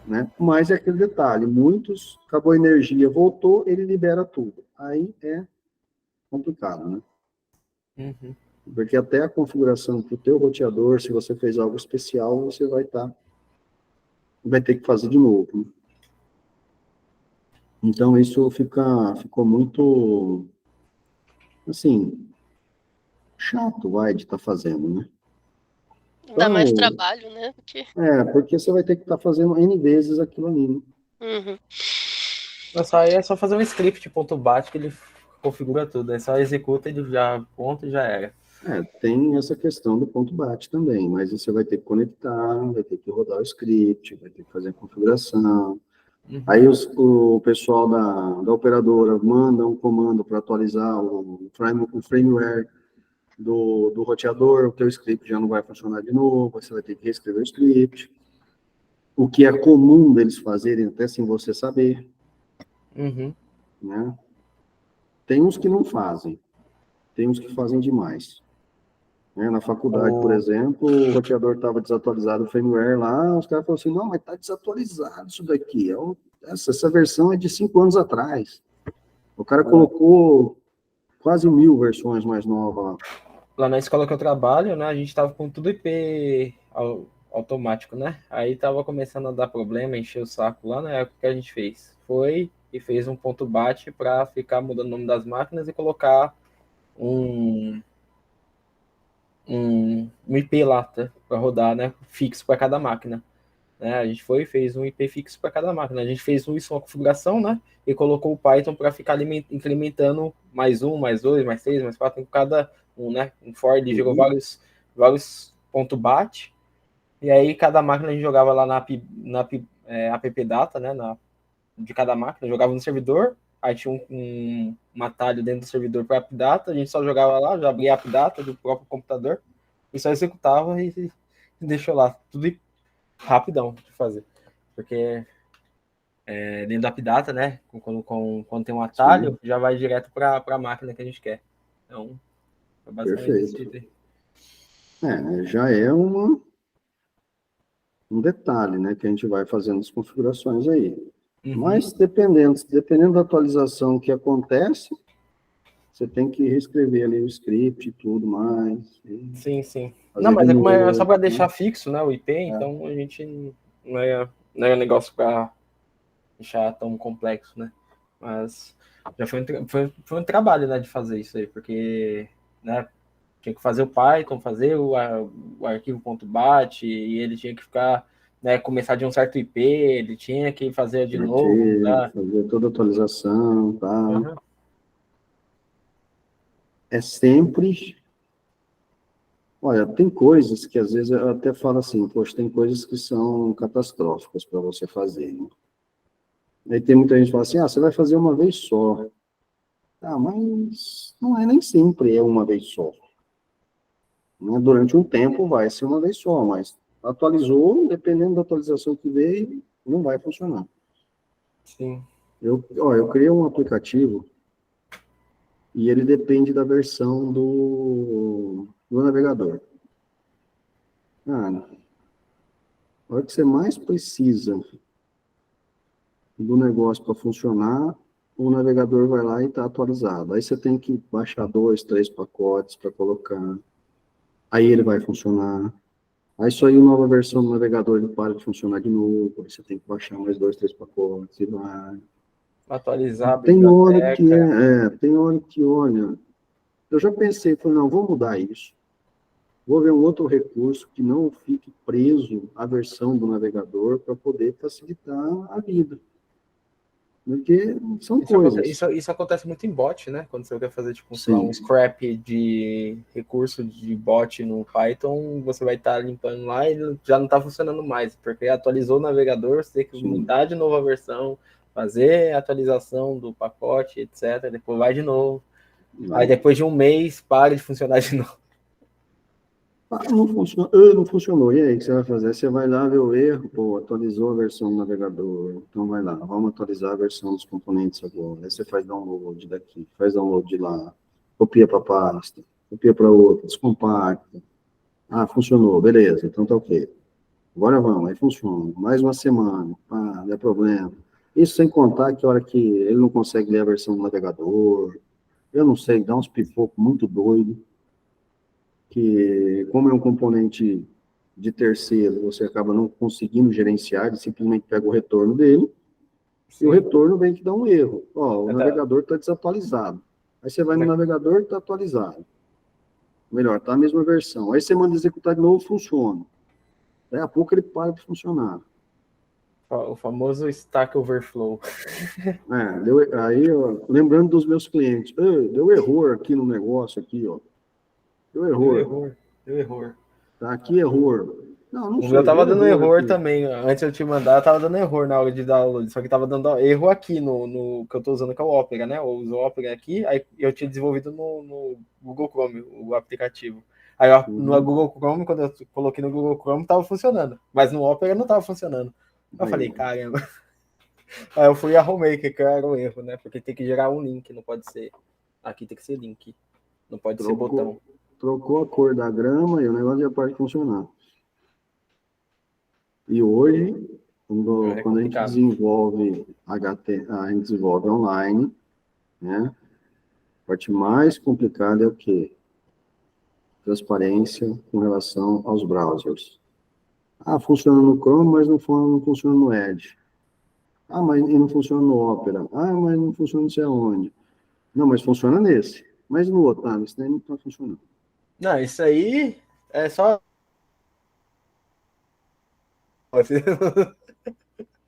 né? Mas é aquele detalhe, muitos, acabou a energia, voltou, ele libera tudo. Aí é complicado, né? Uhum. Porque até a configuração para o teu roteador, se você fez algo especial, você vai ter que fazer de novo, né? Então, isso ficou muito, assim, chato, de estar fazendo, né? Dá mais trabalho, né? Porque você vai ter que estar fazendo N vezes aquilo ali, né? Uhum. É só fazer um script .bat que ele configura tudo, aí só executa, ele já ponto e já era. Tem essa questão do ponto BAT também, mas você vai ter que conectar, vai ter que rodar o script, vai ter que fazer a configuração. Uhum. Aí o pessoal da operadora manda um comando para atualizar o firmware do roteador, o teu script já não vai funcionar de novo, você vai ter que reescrever o script. O que é comum deles fazerem, até sem você saber. Uhum. Né? Tem uns que não fazem, tem uns que fazem demais. Na faculdade, por exemplo, o roteador estava desatualizado, o firmware lá, os caras falaram assim, não, mas está desatualizado isso daqui. Essa versão é de 5 anos atrás. O cara colocou quase 1000 versões mais novas lá. Lá na escola que eu trabalho, né, a gente estava com tudo IP automático, né? Aí estava começando a dar problema, encher o saco lá na época que a gente fez. Foi e fez um ponto BAT para ficar mudando o nome das máquinas e colocar um IP lá, tá? Para rodar, né? Fixo para cada máquina. né? A gente foi e fez um IP fixo para cada máquina. A gente fez isso uma configuração, né? E colocou o Python para ficar incrementando mais um, mais dois, mais três, mais quatro em cada um, né? Um for ele gerou vários ponto bat. E aí cada máquina a gente jogava lá na app data, né? De cada máquina, jogava no servidor. Aí tinha um atalho dentro do servidor para app data. A gente só jogava lá, já abria a app data do próprio computador e só executava e deixou lá tudo rapidão de fazer, porque dentro da AppData, né, quando tem um atalho, sim, já vai direto para a máquina que a gente quer. Então, é basicamente desse jeito aí. Já é um detalhe, né, que a gente vai fazendo as configurações aí. Uhum. Mas dependendo da atualização que acontece, você tem que reescrever ali o script e tudo mais. Sim, sim. Não, mas é só para deixar fixo, né, o IP, então a gente não é negócio para deixar tão complexo, né? Mas já foi um trabalho, né, de fazer isso aí, porque, né, tinha que fazer o Python, fazer o arquivo .bat, e ele tinha que ficar, né, começar de um certo IP, ele tinha que fazer de novo, tá? Fazer toda a atualização, tá? Uhum. É sempre... Olha, tem coisas que às vezes eu até falo assim, poxa, tem coisas que são catastróficas para você fazer, né? Aí tem muita gente que fala assim, você vai fazer uma vez só. Mas não é nem sempre uma vez só. Né? Durante um tempo vai ser uma vez só, mas atualizou, dependendo da atualização que veio, não vai funcionar. Sim. Eu criei um aplicativo e ele depende da versão do navegador. A hora que você mais precisa do negócio para funcionar, o navegador vai lá e está atualizado. Aí você tem que baixar 2, 3 pacotes para colocar. Aí ele vai funcionar. Aí saiu nova versão do navegador, ele para de funcionar de novo. Aí você tem que baixar mais 2, 3 pacotes e vai. Atualizar a tem hora biblioteca. Tem hora que, olha, eu já pensei, falei, não, vou mudar isso. Vou ver um outro recurso que não fique preso à versão do navegador para poder facilitar a vida. Porque são coisas. Isso acontece muito em bot, né? Quando você quer fazer tipo, um scrap de recurso de bot no Python, você vai estar limpando lá e já não está funcionando mais, porque atualizou o navegador, você tem que mudar de novo a versão, fazer a atualização do pacote, etc. Depois vai de novo. Aí depois de um mês, para de funcionar de novo. Não funcionou. E aí, o que você vai fazer? Você vai lá ver o erro, atualizou a versão do navegador. Então, vai lá, vamos atualizar a versão dos componentes agora. Aí você faz download daqui, faz download de lá, copia para a pasta, copia para outra, descompacta. Funcionou, beleza, então tá ok. Agora vamos, aí funciona. Mais uma semana, não é problema. Isso sem contar que a hora que ele não consegue ler a versão do navegador, eu não sei, dá uns pipocos muito doido, que como é um componente de terceiro, você acaba não conseguindo gerenciar, ele simplesmente pega o retorno dele, sim, e o retorno vem que dá um erro. O navegador está desatualizado. Aí você vai no navegador, está atualizado. Melhor, está a mesma versão. Aí você manda executar de novo, funciona. Daí a pouco ele para de funcionar. O famoso Stack Overflow. Aí, lembrando dos meus clientes, deu erro aqui no negócio, aqui, ó. Deu erro. Tá aqui erro. Não o meu tava dando erro também. Antes eu te mandar, tava dando erro na hora de download. Só que tava dando erro aqui no que eu tô usando, que é o Opera, né? Eu uso o Opera aqui, aí eu tinha desenvolvido no Google Chrome, o aplicativo. Aí no Google Chrome, quando eu coloquei no Google Chrome, tava funcionando. Mas no Opera não tava funcionando. Eu falei, caramba. Aí eu fui e arrumei que era um erro, né? Porque tem que gerar um link, não pode ser. Aqui tem que ser link. Não pode ser botão. Trocou a cor da grama e o negócio já pode funcionar. E hoje, quando a gente desenvolve a gente desenvolve online, né? A parte mais complicada é o quê? Transparência com relação aos browsers. Funciona no Chrome, mas não funciona no Edge. Mas não funciona no Opera. Mas não funciona não sei aonde. Não, mas funciona nesse. Mas no outro, isso daí não está funcionando. Não, isso aí é só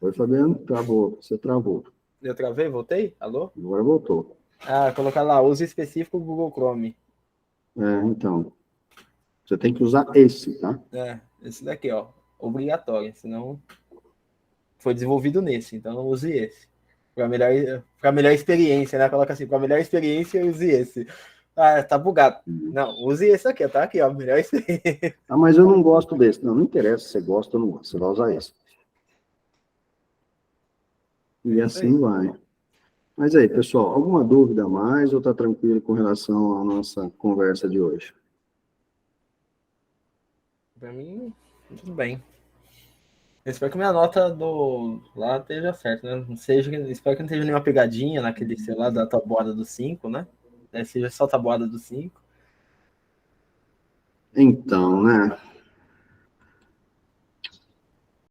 Oi, Fabiano, travou, você travou. Eu travei, voltei? Alô? Agora voltou. Ah, colocar lá, uso específico Google Chrome. Então, você tem que usar esse, tá? Esse daqui, ó, obrigatório, senão foi desenvolvido nesse, então não use esse. Para melhor experiência, né? Coloca assim, para melhor experiência, use esse. Ah, tá bugado. Não, use esse aqui, tá aqui, ó, melhor experiência. Ah, mas eu não gosto desse. Não interessa se você gosta ou não gosta, você vai usar esse. E assim vai. Mas aí, pessoal, alguma dúvida a mais ou tá tranquilo com relação à nossa conversa de hoje? Para mim, tudo bem. Eu espero que minha nota do lá esteja certa, né? Não seja, espero que não esteja nenhuma pegadinha naquele, sei lá, da tabuada do 5, né? Seja só tabuada do 5. Então, né?